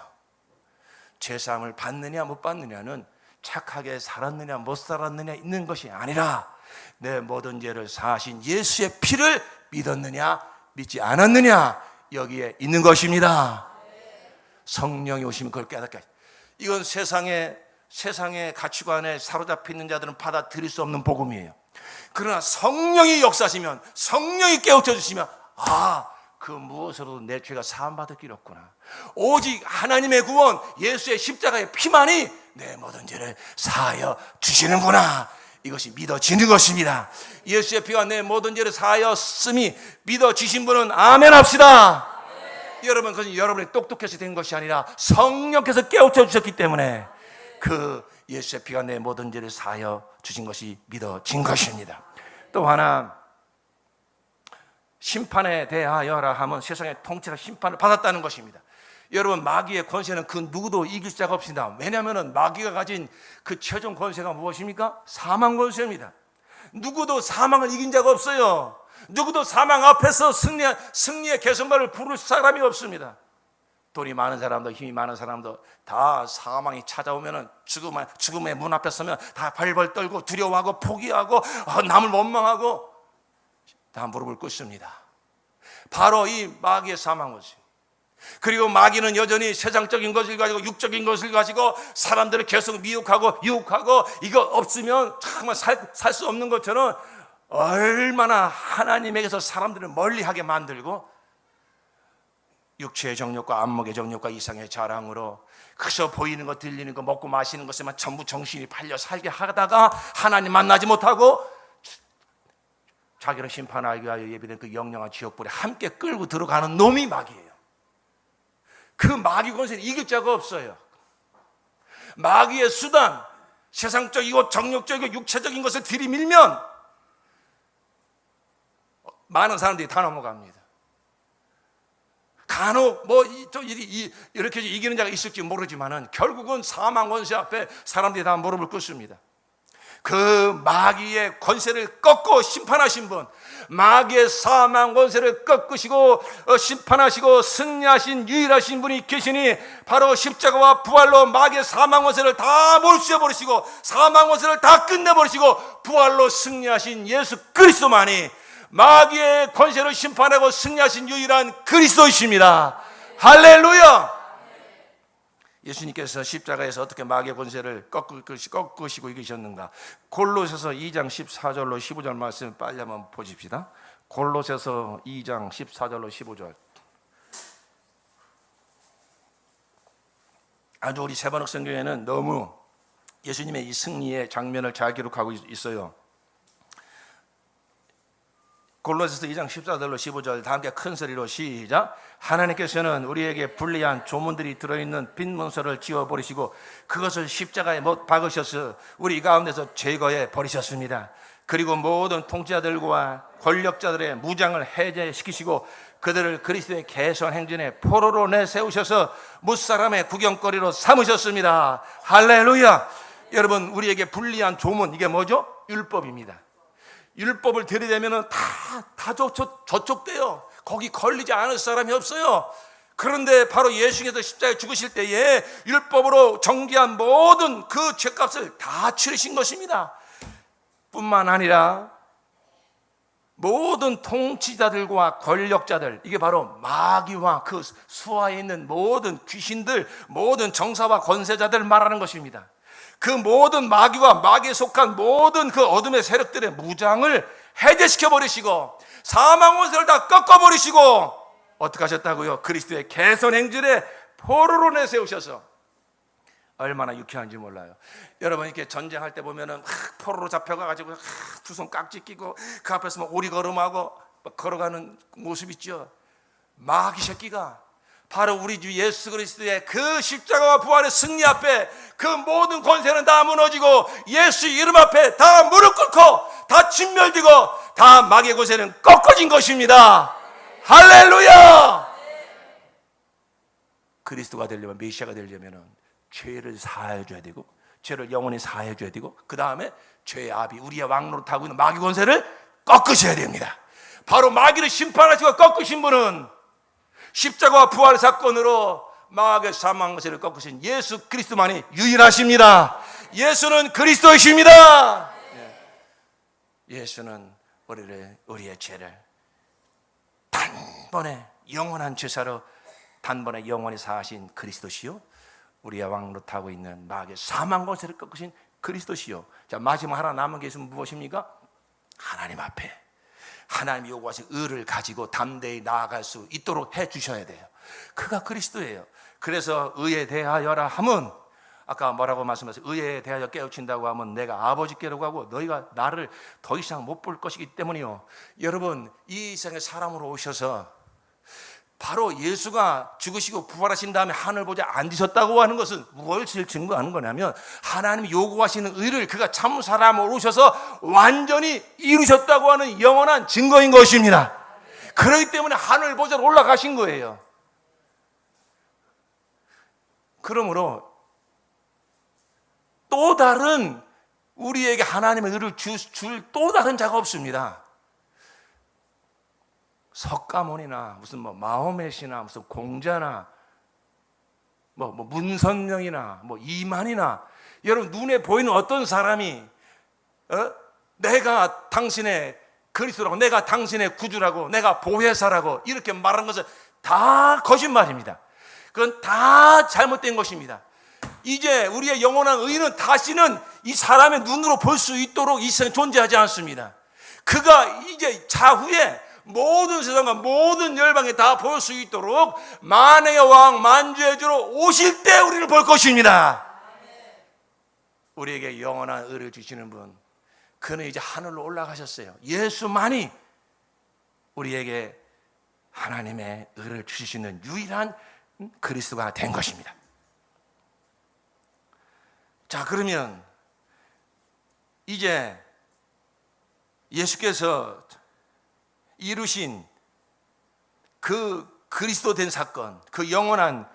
죄사함을 받느냐 못 받느냐는 착하게 살았느냐 못 살았느냐 있는 것이 아니라 내 모든 죄를 사하신 예수의 피를 믿었느냐 믿지 않았느냐 여기에 있는 것입니다. 성령이 오시면 그걸 깨닫게 하십니다. 이건 세상의 가치관에 사로잡혀 있는 자들은 받아들일 수 없는 복음이에요. 그러나 성령이 역사하시면, 성령이 깨우쳐 주시면, 그 무엇으로도 내 죄가 사함받을 길이 없구나. 오직 하나님의 구원, 예수의 십자가의 피만이 내 모든 죄를 사하여 주시는구나. 이것이 믿어지는 것입니다. 예수의 피가 내 모든 죄를 사하였음이 믿어지신 분은 아멘 합시다. 여러분, 그것은 여러분이 똑똑해서 된 것이 아니라 성령께서 깨우쳐 주셨기 때문에 그 예수의 피가 내 모든 죄를 사하여 주신 것이 믿어진 것입니다. 또 하나, 심판에 대하여라 하면 세상의 통치가 심판을 받았다는 것입니다. 여러분, 마귀의 권세는 그 누구도 이길 자가 없습니다. 왜냐하면 마귀가 가진 그 최종 권세가 무엇입니까? 사망 권세입니다. 누구도 사망을 이긴 자가 없어요. 누구도 사망 앞에서 승리의 개선발을 부를 사람이 없습니다. 돈이 많은 사람도 힘이 많은 사람도 다 사망이 찾아오면 죽음의 문 앞에 서면 다 벌벌 떨고 두려워하고 포기하고 남을 원망하고 다 무릎을 꿇습니다. 바로 이 마귀의 사망 권세. 그리고 마귀는 여전히 세상적인 것을 가지고 육적인 것을 가지고 사람들을 계속 미혹하고 유혹하고 이거 없으면 정말 살 수 없는 것처럼 얼마나 하나님에게서 사람들을 멀리하게 만들고 육체의 정욕과 안목의 정욕과 이상의 자랑으로 그저 보이는 것 들리는 것 먹고 마시는 것에만 전부 정신이 팔려 살게 하다가 하나님 만나지 못하고 자기를 심판하기 위하여 예비된 그 영영한 지옥불에 함께 끌고 들어가는 놈이 마귀예요. 그 마귀 권세는 이길 자가 없어요. 마귀의 수단, 세상적이고 정욕적이고 육체적인 것을 들이밀면 많은 사람들이 다 넘어갑니다. 간혹 이렇게 이기는 자가 있을지 모르지만은 결국은 사망 권세 앞에 사람들이 다 무릎을 꿇습니다. 그 마귀의 권세를 꺾고 심판하신 분, 마귀의 사망 권세를 꺾으시고 심판하시고 승리하신 유일하신 분이 계시니 바로 십자가와 부활로 마귀의 사망 권세를 다 몰수해 버리시고 사망 권세를 다 끝내버리시고 부활로 승리하신 예수 그리스도만이 마귀의 권세를 심판하고 승리하신 유일한 그리스도이십니다. 할렐루야. 예수님께서 십자가에서 어떻게 마귀의 권세를 꺾으시고 이기셨는가? 골로새서 2장 14절로 15절 말씀 빨리 한번 보십시다. 골로새서 2장 14절로 15절. 아주 우리 세번역 성경에는 너무 예수님의 이 승리의 장면을 잘 기록하고 있어요. 골로새서 2장 14절로 15절 다 함께 큰 소리로 시작. 하나님께서는 우리에게 불리한 조문들이 들어있는 빈 문서를 지워버리시고 그것을 십자가에 못 박으셔서 우리 가운데서 제거해 버리셨습니다. 그리고 모든 통치자들과 권력자들의 무장을 해제시키시고 그들을 그리스도의 개선 행진의 포로로 내세우셔서 무사람의 구경거리로 삼으셨습니다. 할렐루야. 여러분, 우리에게 불리한 조문, 이게 뭐죠? 율법입니다. 율법을 들이대면 다 저촉돼요. 거기 걸리지 않을 사람이 없어요. 그런데 바로 예수께서 십자가에 죽으실 때에 율법으로 정죄한 모든 그 죄값을 다 치르신 것입니다. 뿐만 아니라 모든 통치자들과 권력자들, 이게 바로 마귀와 그 수하에 있는 모든 귀신들, 모든 정사와 권세자들을 말하는 것입니다. 그 모든 마귀와 마귀에 속한 모든 그 어둠의 세력들의 무장을 해제시켜 버리시고 사망 원세를 다 꺾어 버리시고 어떻게 하셨다고요? 그리스도의 개선 행진에 포로로 내세우셔서, 얼마나 유쾌한지 몰라요. 여러분, 이렇게 전쟁할 때 보면은 포로로 잡혀가지고 두 손 깍지 끼고 그 앞에서 막 오리걸음하고 막 걸어가는 모습 있죠. 마귀 새끼가 바로 우리 주 예수 그리스도의 그 십자가와 부활의 승리 앞에 그 모든 권세는 다 무너지고 예수 이름 앞에 다 무릎 꿇고 다 진멸되고 다 마귀의 권세는 꺾어진 것입니다. 할렐루야! 그리스도가 되려면, 메시아가 되려면 죄를 사해 줘야 되고, 죄를 영원히 사해 줘야 되고, 그 다음에 죄의 아비, 우리의 왕노릇 하고 있는 마귀 권세를 꺾으셔야 됩니다. 바로 마귀를 심판하시고 꺾으신 분은 십자가와 부활 사건으로 마귀의 사망 권세를 꺾으신 예수 그리스도만이 유일하십니다. 예수는 그리스도이십니다. 예수는 우리의 죄를 단번에 영원한 죄사로 단번에 영원히 사하신 그리스도시요, 우리의 왕노릇하고 있는 마귀의 사망 권세를 꺾으신 그리스도시요. 자, 마지막 하나 남은 게 있으면 무엇입니까? 하나님 앞에 하나님이 요구하신 의를 가지고 담대히 나아갈 수 있도록 해 주셔야 돼요. 그가 그리스도예요. 그래서 의에 대하여라 하면, 아까 뭐라고 말씀하셨어요? 의에 대하여 깨우친다고 하면 내가 아버지께로 가고 너희가 나를 더 이상 못 볼 것이기 때문이요. 여러분, 이 세상에 사람으로 오셔서 바로 예수가 죽으시고 부활하신 다음에 하늘 보좌에 앉으셨다고 하는 것은 무엇을 증거하는 거냐면, 하나님이 요구하시는 의를 그가 참 사람으로 오셔서 완전히 이루셨다고 하는 영원한 증거인 것입니다. 그렇기 때문에 하늘 보좌로 올라가신 거예요. 그러므로 또 다른 우리에게 하나님의 의를 줄 또 다른 자가 없습니다. 석가모니나 무슨 마호멧이나 무슨 공자나 문선명이나 이만이나, 여러분 눈에 보이는 어떤 사람이 내가 당신의 그리스도라고, 내가 당신의 구주라고, 내가 보혜사라고 이렇게 말하는 것은 다 거짓말입니다. 그건 다 잘못된 것입니다. 이제 우리의 영원한 의는 다시는 이 사람의 눈으로 볼 수 있도록 이 세상에 존재하지 않습니다. 그가 이제 차후에 모든 세상과 모든 열방에 다 볼 수 있도록 만왕의 왕 만주의 주로 오실 때 우리를 볼 것입니다. 우리에게 영원한 의를 주시는 분, 그는 이제 하늘로 올라가셨어요. 예수만이 우리에게 하나님의 의를 주실 수 있는 유일한 그리스도가 된 것입니다. 자, 그러면 이제 예수께서 이루신 그 그리스도 된 사건, 그 영원한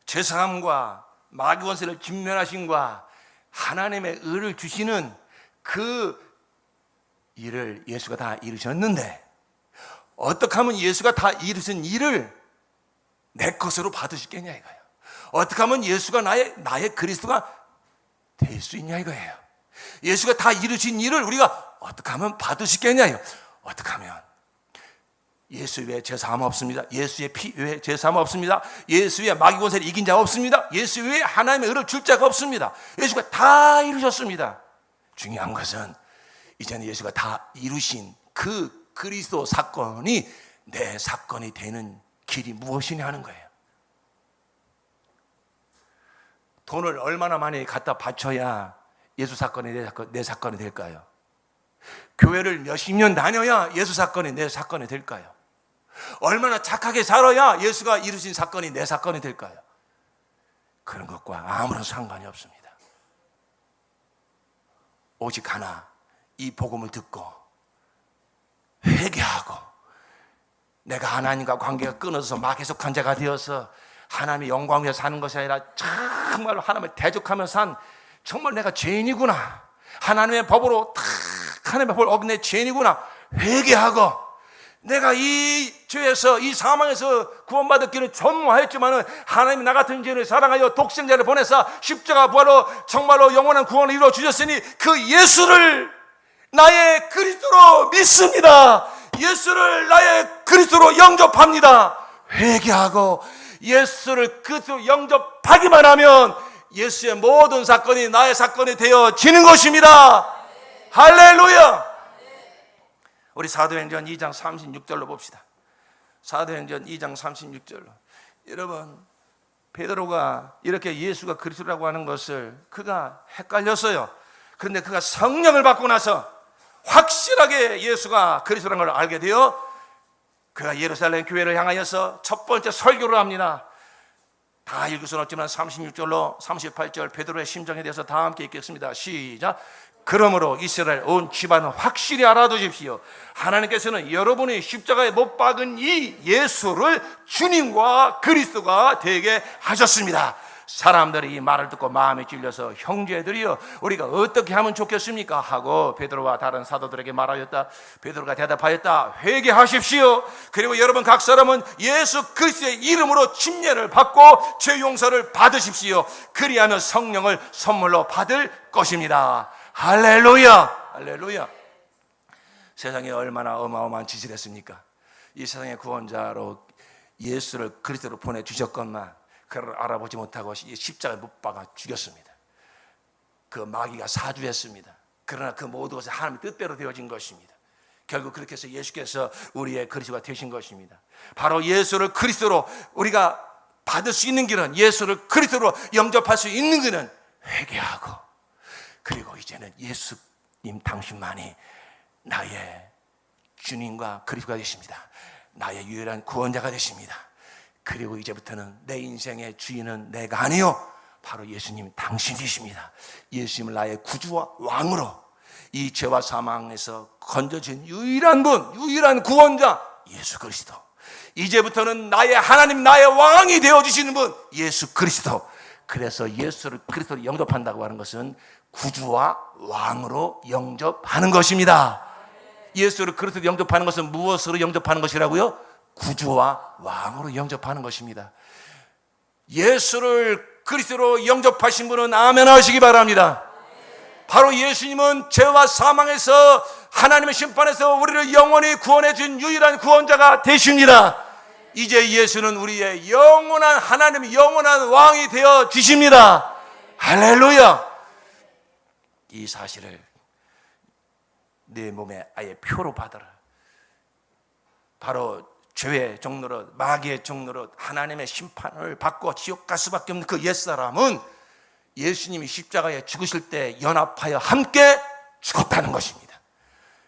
죄사함과 마귀 권세를 진멸하심과 하나님의 의를 주시는 그 일을 예수가 다 이루셨는데, 어떻게 하면 예수가 다 이루신 일을 내 것으로 받을 수 있겠냐 이거예요. 어떻게 하면 예수가 나의 그리스도가 될 수 있냐 이거예요. 예수가 다 이루신 일을 우리가 어떻게 하면 받을 수 있겠냐. 어떻게 하면 예수 외에 죄사함 없습니다. 예수의 피 외에 죄사함 없습니다. 예수 외에 마귀 권세를 이긴 자 없습니다. 예수 외에 하나님의 의를 줄 자가 없습니다. 예수가 다 이루셨습니다. 중요한 것은 이제는 예수가 다 이루신 그 그리스도 사건이 내 사건이 되는 길이 무엇이냐 하는 거예요. 돈을 얼마나 많이 갖다 바쳐야 예수 사건이 내 사건이 될까요? 교회를 몇십 년 다녀야 예수 사건이 내 사건이 될까요? 얼마나 착하게 살아야 예수가 이루신 사건이 내 사건이 될까요? 그런 것과 아무런 상관이 없습니다. 오직 하나, 이 복음을 듣고 회개하고 내가 하나님과 관계가 끊어져서 마계속한 자가 되어서 하나님의 영광 위에 사는 것이 아니라 정말로 하나님을 대적하며 산 정말 내가 죄인이구나, 하나님의 법으로 탁 하나님의 법을 어긴 내 죄인이구나 회개하고, 내가 이 죄에서 이 사망에서 구원받을 길을 전무하였지만은 하나님이 나 같은 죄인을 사랑하여 독생자를 보내사 십자가 부활로 정말로 영원한 구원을 이루어 주셨으니 그 예수를 나의 그리스도로 믿습니다. 예수를 나의 그리스도로 영접합니다. 회개하고 예수를 그리스도로 영접하기만 하면 예수의 모든 사건이 나의 사건이 되어지는 것입니다. 할렐루야. 우리 사도행전 2장 36절로 봅시다. 사도행전 2장 36절로. 여러분, 베드로가 이렇게 예수가 그리스도라고 하는 것을 그가 헷갈렸어요. 그런데 그가 성령을 받고 나서 확실하게 예수가 그리스도라는 걸 알게 되어 그가 예루살렘 교회를 향하여서 첫 번째 설교를 합니다. 다 읽을 수는 없지만 36절로 38절 베드로의 심정에 대해서 다 함께 읽겠습니다. 시작. 그러므로 이스라엘 온 집안은 확실히 알아두십시오. 하나님께서는 여러분이 십자가에 못 박은 이 예수를 주님과 그리스도가 되게 하셨습니다. 사람들이 이 말을 듣고 마음이 찔려서 형제들이여 우리가 어떻게 하면 좋겠습니까? 하고 베드로와 다른 사도들에게 말하였다. 베드로가 대답하였다. 회개하십시오. 그리고 여러분 각 사람은 예수 그리스도의 이름으로 침례를 받고 죄 용서를 받으십시오. 그리하면 성령을 선물로 받을 것입니다. 할렐루야. 할렐루야. 세상에 얼마나 어마어마한 짓을 했습니까? 이 세상의 구원자로 예수를 그리스도로 보내주셨건만 그를 알아보지 못하고 십자가에 못 박아 죽였습니다. 그 마귀가 사주했습니다. 그러나 그 모든 것은 하나님의 뜻대로 되어진 것입니다. 결국 그렇게 해서 예수께서 우리의 그리스도가 되신 것입니다. 바로 예수를 그리스도로 우리가 받을 수 있는 길은, 예수를 그리스도로 영접할 수 있는 길은 회개하고, 그리고 이제는 예수님 당신만이 나의 주님과 그리스도가 되십니다. 나의 유일한 구원자가 되십니다. 그리고 이제부터는 내 인생의 주인은 내가 아니요 바로 예수님 당신이십니다. 예수님을 나의 구주와 왕으로 이 죄와 사망에서 건져진 유일한 분, 유일한 구원자 예수 그리스도. 이제부터는 나의 하나님, 나의 왕이 되어주시는 분 예수 그리스도. 그래서 예수를 그리스도로 영접한다고 하는 것은 구주와 왕으로 영접하는 것입니다. 예수를 그리스도로 영접하는 것은 무엇으로 영접하는 것이라고요? 구주와 왕으로 영접하는 것입니다. 예수를 그리스도로 영접하신 분은 아멘 하시기 바랍니다. 바로 예수님은 죄와 사망에서 하나님의 심판에서 우리를 영원히 구원해 준 유일한 구원자가 되십니다. 이제 예수는 우리의 영원한 하나님, 영원한 왕이 되어 주십니다. 할렐루야. 이 사실을 내 몸에 아예 표로 받아라. 바로 죄의 종로로, 마귀의 종로로 하나님의 심판을 받고 지옥 갈 수밖에 없는 그 옛사람은 예수님이 십자가에 죽으실 때 연합하여 함께 죽었다는 것입니다.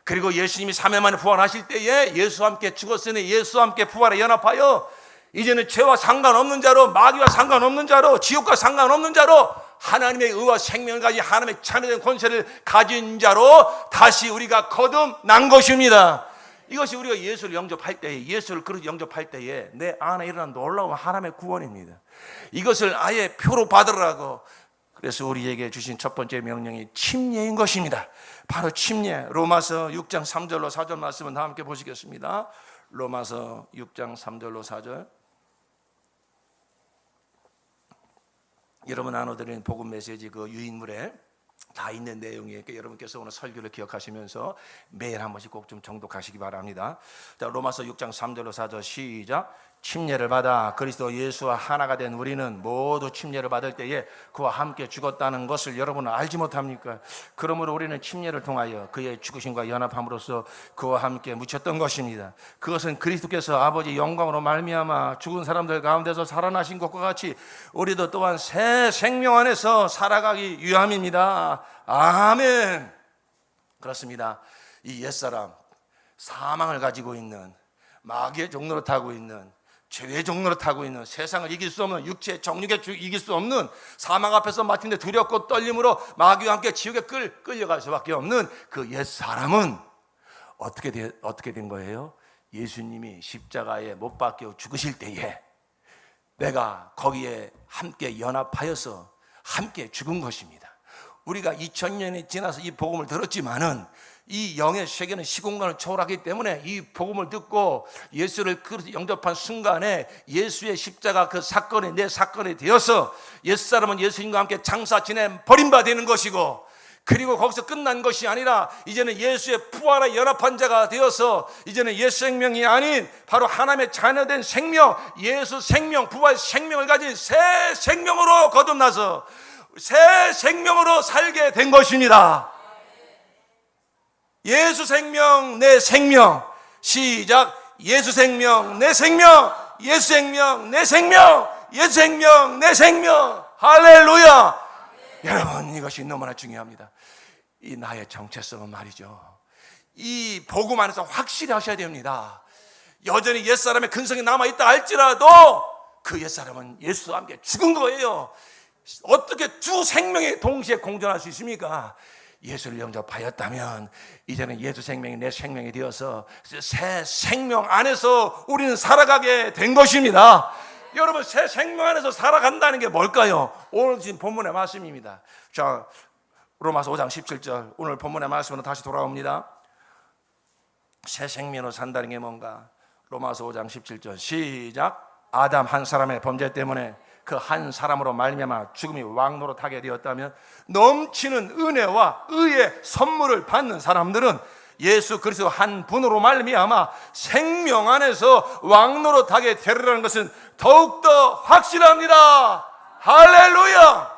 그리고 예수님이 3일 만에 부활하실 때에 예수와 함께 죽었으니 예수와 함께 부활에 연합하여 이제는 죄와 상관없는 자로, 마귀와 상관없는 자로, 지옥과 상관없는 자로 하나님의 의와 생명을 가진 하나님의 참여된 권세를 가진 자로 다시 우리가 거듭난 것입니다. 이것이 우리가 예수를 영접할 때에, 예수를 그렇게 영접할 때에 내 안에 일어난 놀라운 하나님의 구원입니다. 이것을 아예 표로 받으라고. 그래서 우리에게 주신 첫 번째 명령이 침례인 것입니다. 바로 침례. 로마서 6장 3절로 4절 말씀은 다 함께 보시겠습니다. 로마서 6장 3절로 4절. 여러분 나눠드리는 복음 메시지 그 유인물에 다 있는 내용이에요. 여러분께서 오늘 설교를 기억하시면서 매일 한 번씩 꼭 좀 정독하시기 바랍니다. 자, 로마서 6장 3절로 4절 시작. 침례를 받아 그리스도 예수와 하나가 된 우리는 모두 침례를 받을 때에 그와 함께 죽었다는 것을 여러분은 알지 못합니까? 그러므로 우리는 침례를 통하여 그의 죽으심과 연합함으로써 그와 함께 묻혔던 것입니다. 그것은 그리스도께서 아버지 영광으로 말미암아 죽은 사람들 가운데서 살아나신 것과 같이 우리도 또한 새 생명 안에서 살아가기 위함입니다. 아멘. 그렇습니다. 이 옛사람, 사망을 가지고 있는, 마귀의 종로로 타고 있는, 죄의 종로로 타고 있는, 세상을 이길 수 없는, 육체의 정욕에 이길 수 없는, 사망 앞에서 맡은데 두렵고 떨림으로 마귀와 함께 지옥에 끌려갈 수밖에 없는 그 옛사람은 어떻게 된 거예요? 예수님이 십자가에 못 박혀 죽으실 때에 내가 거기에 함께 연합하여서 함께 죽은 것입니다. 우리가 2000년이 지나서 이 복음을 들었지만은 이 영의 세계는 시공간을 초월하기 때문에 이 복음을 듣고 예수를 영접한 순간에 예수의 십자가 그 사건이 내 사건이 되어서 옛사람은 예수님과 함께 장사 지내 버림받아 되는 것이고, 그리고 거기서 끝난 것이 아니라 이제는 예수의 부활에 연합한 자가 되어서 이제는 예수 생명이 아닌 바로 하나님의 자녀된 생명, 예수 생명, 부활 생명을 가진 새 생명으로 거듭나서 새 생명으로 살게 된 것입니다. 예수 생명 내 생명. 시작. 예수 생명 내 생명. 예수 생명 내 생명. 예수 생명 내 생명. 할렐루야. 여러분, 이것이 너무나 중요합니다. 이 나의 정체성은 말이죠, 이 복음 안에서 확실히 하셔야 됩니다. 여전히 옛사람의 근성이 남아있다 할지라도 그 옛사람은 예수와 함께 죽은 거예요. 어떻게 두 생명이 동시에 공존할 수 있습니까? 예수를 영접하였다면 이제는 예수 생명이 내 생명이 되어서 새 생명 안에서 우리는 살아가게 된 것입니다. 여러분, 새 생명 안에서 살아간다는 게 뭘까요? 오늘 지금 본문의 말씀입니다. 자, 로마서 5장 17절, 오늘 본문의 말씀으로 다시 돌아옵니다. 새 생명으로 산다는 게 뭔가? 로마서 5장 17절 시작. 아담 한 사람의 범죄 때문에 그 한 사람으로 말미암아 죽음이 왕노릇하게 되었다면 넘치는 은혜와 의의 선물을 받는 사람들은 예수 그리스도 한 분으로 말미암아 생명 안에서 왕노릇하게 되리라는 것은 더욱더 확실합니다. 할렐루야.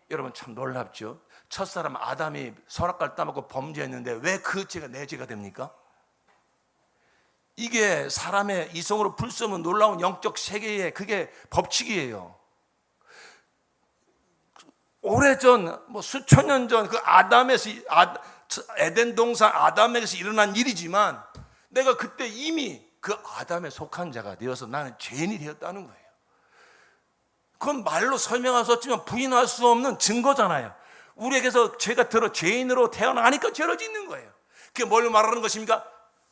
여러분, 참 놀랍죠? 첫사람 아담이 선악과를 따먹고 범죄했는데 왜 그 죄가 내 죄가 됩니까? 이게 사람의 이성으로 풀 수 없는 놀라운 영적 세계의 그게 법칙이에요. 오래전, 수천 년 전 그 에덴 동산 아담에게서 일어난 일이지만 내가 그때 이미 그 아담에 속한 자가 되어서 나는 죄인이 되었다는 거예요. 그건 말로 설명할 수 없지만 부인할 수 없는 증거잖아요. 우리에게서 죄가 들어 죄인으로 태어나니까 죄를 짓는 거예요. 그게 뭘 말하는 것입니까?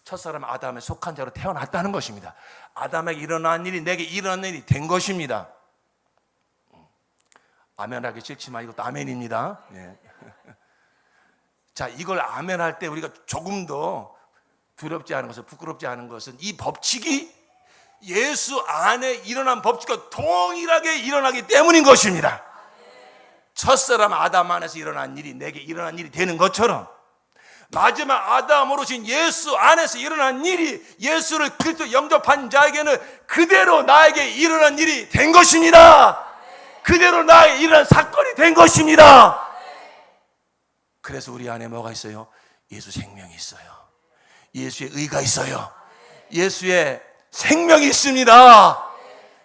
첫사람 아담에 속한 자로 태어났다는 것입니다. 아담에게 일어난 일이 내게 일어난 일이 된 것입니다. 아멘하기 싫지만 이것도 아멘입니다. 예. 자, 이걸 아멘할 때 우리가 조금 더 두렵지 않은 것은, 부끄럽지 않은 것은 이 법칙이 예수 안에 일어난 법칙과 동일하게 일어나기 때문인 것입니다. 첫사람 아담 안에서 일어난 일이 내게 일어난 일이 되는 것처럼 마지막 아담으로 신 예수 안에서 일어난 일이 예수를 그리스도 영접한 자에게는 그대로 나에게 일어난 일이 된 것입니다. 그대로 나에게 일어난 사건이 된 것입니다. 그래서 우리 안에 뭐가 있어요? 예수 생명이 있어요. 예수의 의가 있어요. 예수의 생명이 있습니다.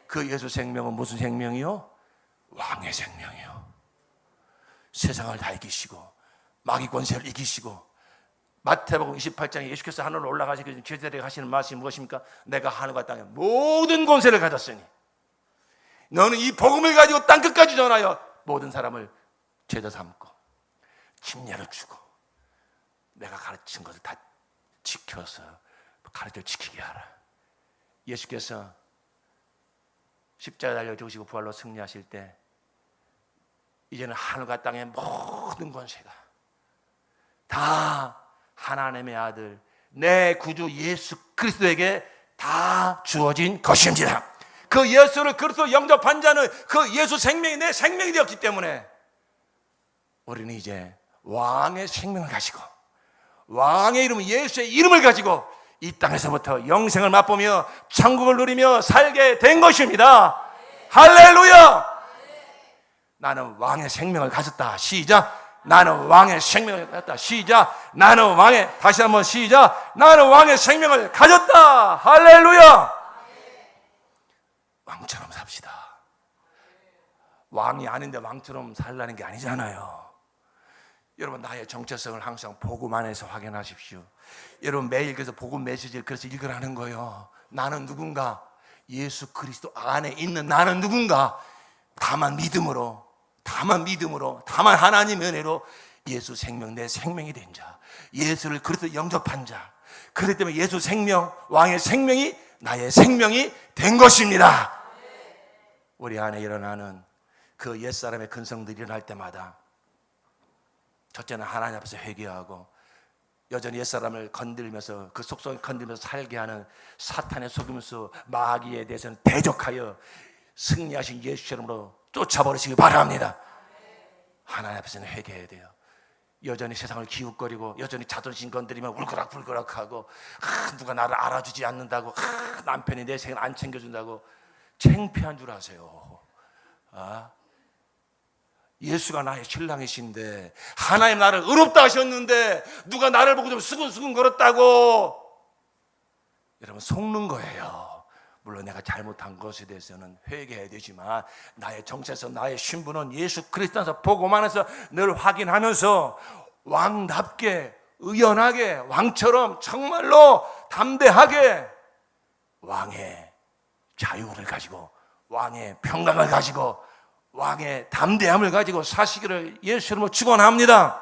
그 예수 생명은 무슨 생명이요? 왕의 생명이요. 세상을 다 이기시고 마귀 권세를 이기시고, 마태복음 28장에 예수께서 하늘로 올라가시기 전에 제자들에게 하시는 말씀이 무엇입니까? 내가 하늘과 땅의 모든 권세를 가졌으니 너는 이 복음을 가지고 땅끝까지 전하여 모든 사람을 제자 삼고 침례를 주고 내가 가르친 것을 다 지켜서 가르쳐 지키게 하라. 예수께서 십자가에 달려 죽으시고 부활로 승리하실 때 이제는 하늘과 땅의 모든 권세가 다 하나님의 아들 내 구주 예수 그리스도에게 다 주어진 것입니다. 그 예수를 그리스도 영접한 자는 그 예수 생명이 내 생명이 되었기 때문에 우리는 이제 왕의 생명을 가지고 왕의 이름 예수의 이름을 가지고 이 땅에서부터 영생을 맛보며 천국을 누리며 살게 된 것입니다. 할렐루야. 나는 왕의 생명을 가졌다. 시작. 나는 왕의 생명을 가졌다. 시작. 나는 왕의, 다시 한번 시작. 나는 왕의 생명을 가졌다. 할렐루야. 왕처럼 삽시다. 왕이 아닌데 왕처럼 살라는 게 아니잖아요. 여러분, 나의 정체성을 항상 복음 안에서 확인하십시오. 여러분, 매일 그래서 복음 메시지를 그래서 읽으라는 거예요. 나는 누군가? 예수 그리스도 안에 있는 나는 누군가? 다만 믿음으로, 다만 하나님의 은혜로 예수 생명, 내 생명이 된 자, 예수를 그리스도 영접한 자, 그렇기 때문에 예수 생명, 왕의 생명이 나의 생명이 된 것입니다. 우리 안에 일어나는 그 옛사람의 근성들이 일어날 때마다 첫째는 하나님 앞에서 회개하고 여전히 옛사람을 건드리면서 그 속성을 건드리면서 살게 하는 사탄의 속임수 마귀에 대해서는 대적하여 승리하신 예수 이름으로 쫓아버리시기 바랍니다. 하나님 앞에서는 회개해야 돼요. 여전히 세상을 기웃거리고 여전히 자존심 건드리면 울그락불그락하고 누가 나를 알아주지 않는다고 남편이 내 생을 안 챙겨준다고 창피한 줄 아세요. 예수가 나의 신랑이신데 하나님 나를 의롭다 하셨는데 누가 나를 보고 좀 수근수근 걸었다고 여러분 속는 거예요. 물론 내가 잘못한 것에 대해서는 회개해야 되지만 나의 정체성, 나의 신분은 예수 그리스도에서 복음 안에서 늘 확인하면서 왕답게 의연하게 왕처럼 정말로 담대하게 왕의 자유를 가지고 왕의 평강을 가지고 왕의 담대함을 가지고 사시기를 예수 이름으로 축원합니다.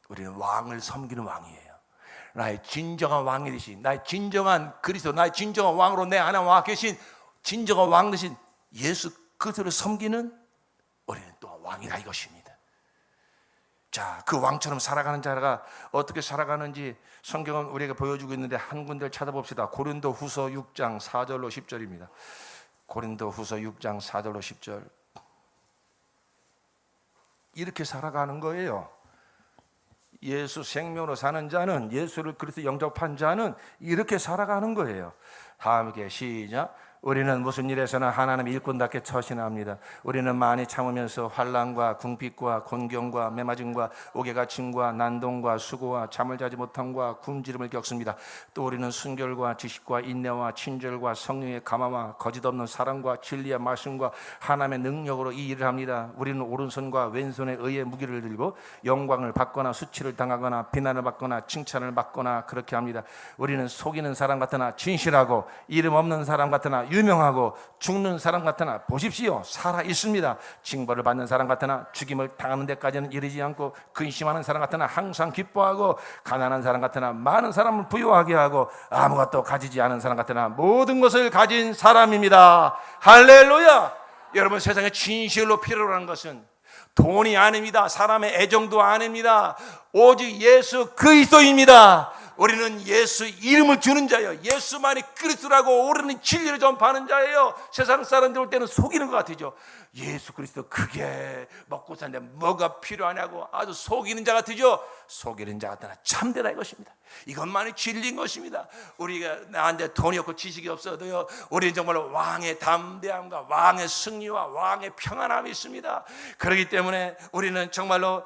우리는 왕을 섬기는 왕이에요. 나의 진정한 왕이 되신 나의 진정한 그리스도 나의 진정한 왕으로 내 안에 와 계신 진정한 왕 되신 예수 그리스도를 섬기는 우리는 또 왕이다 이것입니다. 자, 그 왕처럼 살아가는 자가 어떻게 살아가는지 성경은 우리에게 보여주고 있는데 한 군데를 찾아봅시다. 고린도 후서 6장 4절로 10절입니다. 고린도 후서 6장 4절로 10절. 이렇게 살아가는 거예요. 예수 생명으로 사는 자는, 예수를 그리스도 영접한 자는 이렇게 살아가는 거예요. 다 함께 시작. 우리는 무슨 일에서나 하나님 일꾼답게 처신합니다. 우리는 많이 참으면서 환난과 궁핍과 곤경과 매맞음과 옥에갇힘과 난동과 수고와 잠을 자지 못함과 굶주림을 겪습니다. 또 우리는 순결과 지식과 인내와 친절과 성령의 감화와 거짓없는 사랑과 진리의 말씀과 하나님의 능력으로 이 일을 합니다. 우리는 오른손과 왼손에 의의 무기를 들고 영광을 받거나 수치를 당하거나 비난을 받거나 칭찬을 받거나 그렇게 합니다. 우리는 속이는 사람 같으나 진실하고 이름 없는 사람 같으나 유명하고 죽는 사람 같으나 보십시오 살아 있습니다. 징벌을 받는 사람 같으나 죽임을 당하는 데까지는 이르지 않고 근심하는 사람 같으나 항상 기뻐하고 가난한 사람 같으나 많은 사람을 부유하게 하고 아무것도 가지지 않은 사람 같으나 모든 것을 가진 사람입니다. 할렐루야. 여러분, 세상에 진실로 필요로 하는 것은 돈이 아닙니다. 사람의 애정도 아닙니다. 오직 예수 그리스도입니다. 우리는 예수 이름을 주는 자예요. 예수만이 그리스도라고 오르는 진리를 전파하는 자예요. 세상 사람들 올 때는 속이는 것 같으죠. 예수 그리스도 그게 먹고 사는데 뭐가 필요하냐고 아주 속이는 자 같으죠. 속이는 자 같으나 참되다 이것입니다. 이것만이 진리인 것입니다. 우리가 나한테 돈이 없고 지식이 없어도요, 우리는 정말로 왕의 담대함과 왕의 승리와 왕의 평안함이 있습니다. 그렇기 때문에 우리는 정말로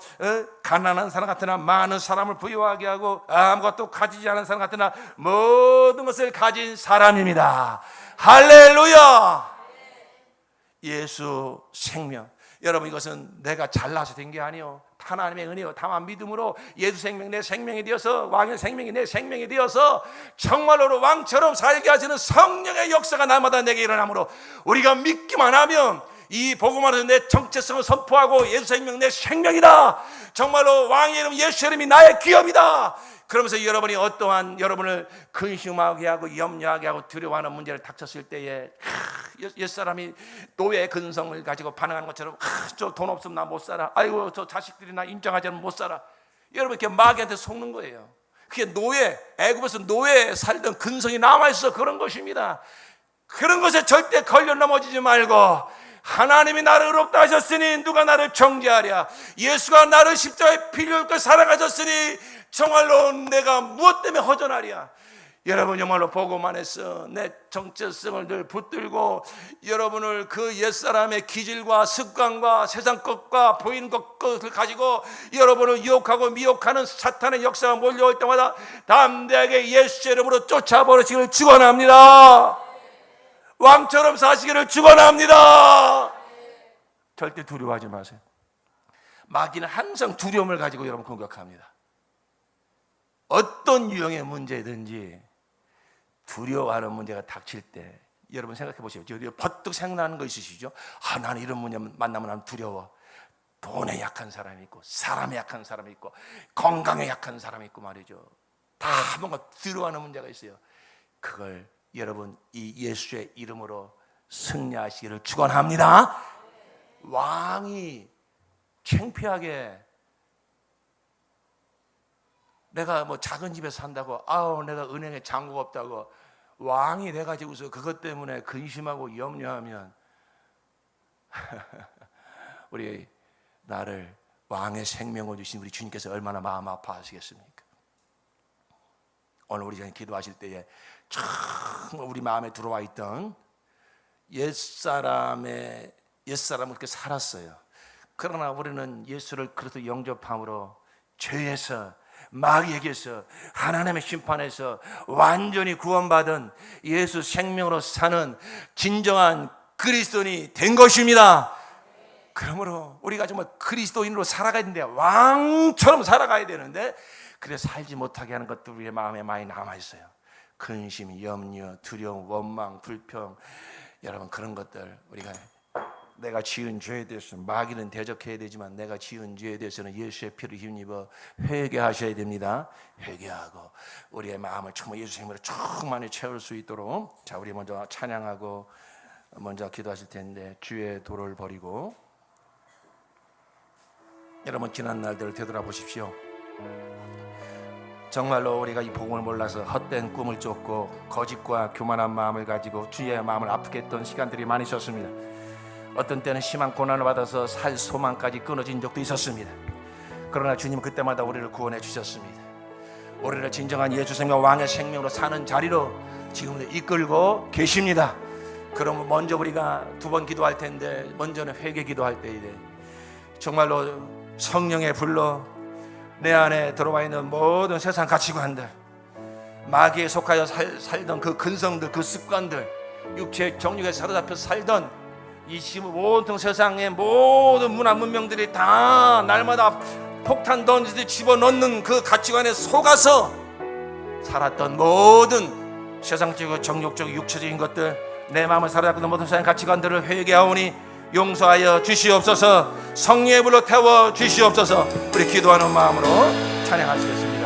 가난한 사람 같으나 많은 사람을 부유하게 하고 아무것도 가지지 않은 사람 같으나 모든 것을 가진 사람입니다. 할렐루야. 예수 생명. 여러분, 이것은 내가 잘나서 된 게 아니요, 하나님의 은혜요 다만 믿음으로 예수 생명 내 생명이 되어서 왕의 생명이 내 생명이 되어서 정말로 왕처럼 살게 하시는 성령의 역사가 날마다 내게 일어나므로 우리가 믿기만 하면 이 복음 안에서 내 정체성을 선포하고 예수 생명 내 생명이다, 정말로 왕의 이름 예수 이름이 나의 기업이다, 그러면서 여러분이 어떠한 여러분을 근심하게 하고 염려하게 하고 두려워하는 문제를 닥쳤을 때에 옛사람이 노예의 근성을 가지고 반응하는 것처럼 저 돈 없으면 나 못 살아, 아이고 저 자식들이 나 인정하지 않으면 못 살아, 여러분 이렇게 마귀한테 속는 거예요. 그게 노예, 애굽에서 노예에 살던 근성이 남아있어 그런 것입니다. 그런 것에 절대 걸려 넘어지지 말고 하나님이 나를 의롭다 하셨으니 누가 나를 정죄하랴, 예수가 나를 십자가에 피를 흘려 살아가셨으니 정말로 내가 무엇 때문에 허전하랴. 여러분, 정말로 복음 안에서 내 정체성을 늘 붙들고 여러분을 그 옛사람의 기질과 습관과 세상 것과 보이는 것을 가지고 여러분을 유혹하고 미혹하는 사탄의 역사가 몰려올 때마다 담대하게 예수 이름으로 쫓아버리시기를 축원합니다. 왕처럼 사시기를 축원합니다. 절대 두려워하지 마세요. 마귀는 항상 두려움을 가지고 여러분 공격합니다. 어떤 유형의 문제든지 두려워하는 문제가 닥칠 때 여러분 생각해 보세요. 버뜩 생각나는 거 있으시죠? 나는 이런 문제 만나면 난 두려워. 돈에 약한 사람이 있고 사람에 약한 사람이 있고 건강에 약한 사람이 있고 말이죠. 다 뭔가 두려워하는 문제가 있어요. 그걸 여러분 이 예수의 이름으로 승리하시기를 축원합니다. 왕이 창피하게 내가 뭐 작은 집에 산다고, 아우 내가 은행에 잔고가 없다고 왕이 돼가지고서 그것 때문에 근심하고 염려하면 우리 나를 왕의 생명을 주신 우리 주님께서 얼마나 마음 아파하시겠습니까? 오늘 우리 전에 기도하실 때에 정말 우리 마음에 들어와 있던 옛사람은 그렇게 살았어요. 그러나 우리는 예수를 그리스도 영접함으로 죄에서, 마귀에게서, 하나님의 심판에서 완전히 구원받은 예수 생명으로 사는 진정한 그리스도인이 된 것입니다. 그러므로 우리가 정말 그리스도인으로 살아가야 되는데, 왕처럼 살아가야 되는데, 그래서 살지 못하게 하는 것도 우리의 마음에 많이 남아있어요. 근심, 염려, 두려움, 원망, 불평, 여러분 그런 것들, 우리가 내가 지은 죄에 대해서 마귀는 대적해야 되지만 내가 지은 죄에 대해서는 예수의 피를 힘입어 회개하셔야 됩니다. 회개하고 우리의 마음을 정말 예수의 힘으로 충만히 채울 수 있도록, 자 우리 먼저 찬양하고 먼저 기도하실 텐데, 주의 도를 버리고. 여러분 지난 날들을 되돌아보십시오. 정말로 우리가 이 복음을 몰라서 헛된 꿈을 쫓고 거짓과 교만한 마음을 가지고 주의 마음을 아프게 했던 시간들이 많이 있었습니다. 어떤 때는 심한 고난을 받아서 살 소망까지 끊어진 적도 있었습니다. 그러나 주님은 그때마다 우리를 구원해 주셨습니다. 우리를 진정한 예수 생명, 왕의 생명으로 사는 자리로 지금도 이끌고 계십니다. 그러면 먼저 우리가 두 번 기도할 텐데, 먼저는 회개 기도할 때에 정말로 성령의 불로 내 안에 들어와 있는 모든 세상 가치관들, 마귀에 속하여 살던 그 근성들, 그 습관들, 육체의 정욕에 사로잡혀 살던 이 모든 세상의 모든 문화 문명들이 다 날마다 폭탄 던지듯이 집어넣는 그 가치관에 속아서 살았던 모든 세상적이고 정욕적이고 육체적인 것들, 내 마음을 사로잡는 모든 세상 가치관들을 회개하오니 용서하여 주시옵소서. 성령의 불로 태워 주시옵소서. 우리 기도하는 마음으로 찬양하시겠습니다.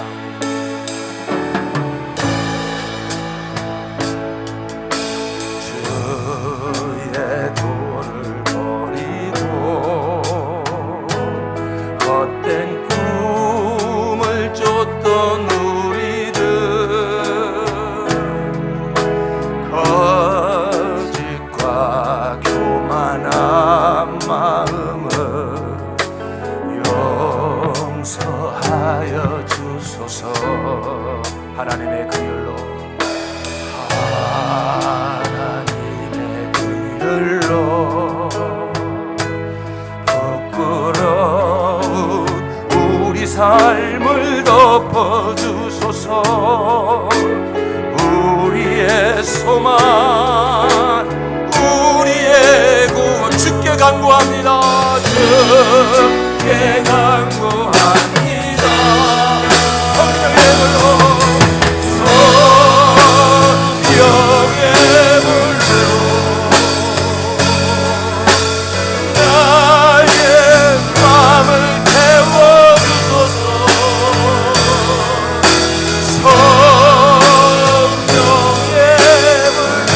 주의 도를 버리고 헛된 꿈을 쫓던 우리들, 거짓과 교만한 마음을 용서하여 주소서. 하나님의 긍휼로, 하나님의 긍휼로 부끄러운 우리 삶을 덮어주소서. 우리의 소망, 우리의 구원 주께 간구합니다. 주께 간구합니다. 성령의 불로, 성령의 불로 나의 마음을 태워주소서. 성령의 불로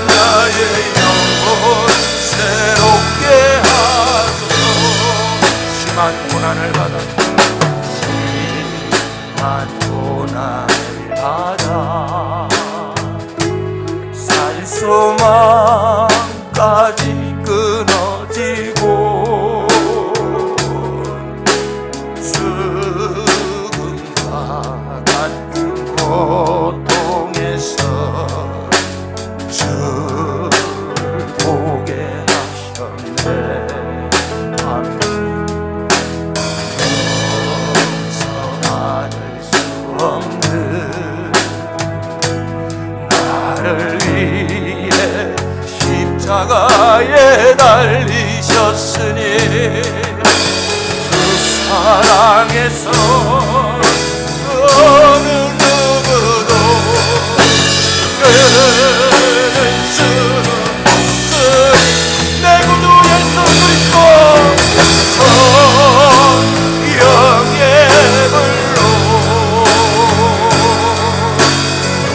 나의 영혼 새롭게 하소서. 심한 고난을 받아, 심한 고난을 받아 살 소망까지 끊어지고 죽음과 같은 고통에서 주를 보게 하셨네. 용서받을 수 없는 나를 위해 십자가에 달리셨으니 그 사랑에서 어느 누구도 끊을 수는 없으니 내 구주 예수 그리스도 성령의 불로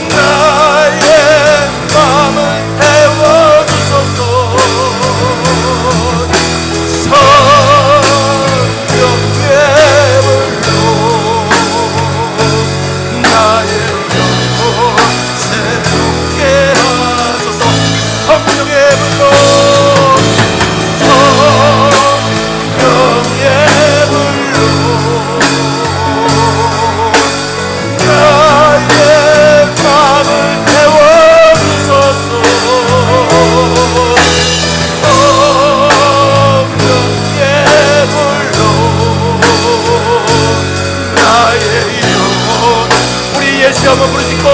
나의 마음을 태워주소서. 성령의 불로 한번 부르짖고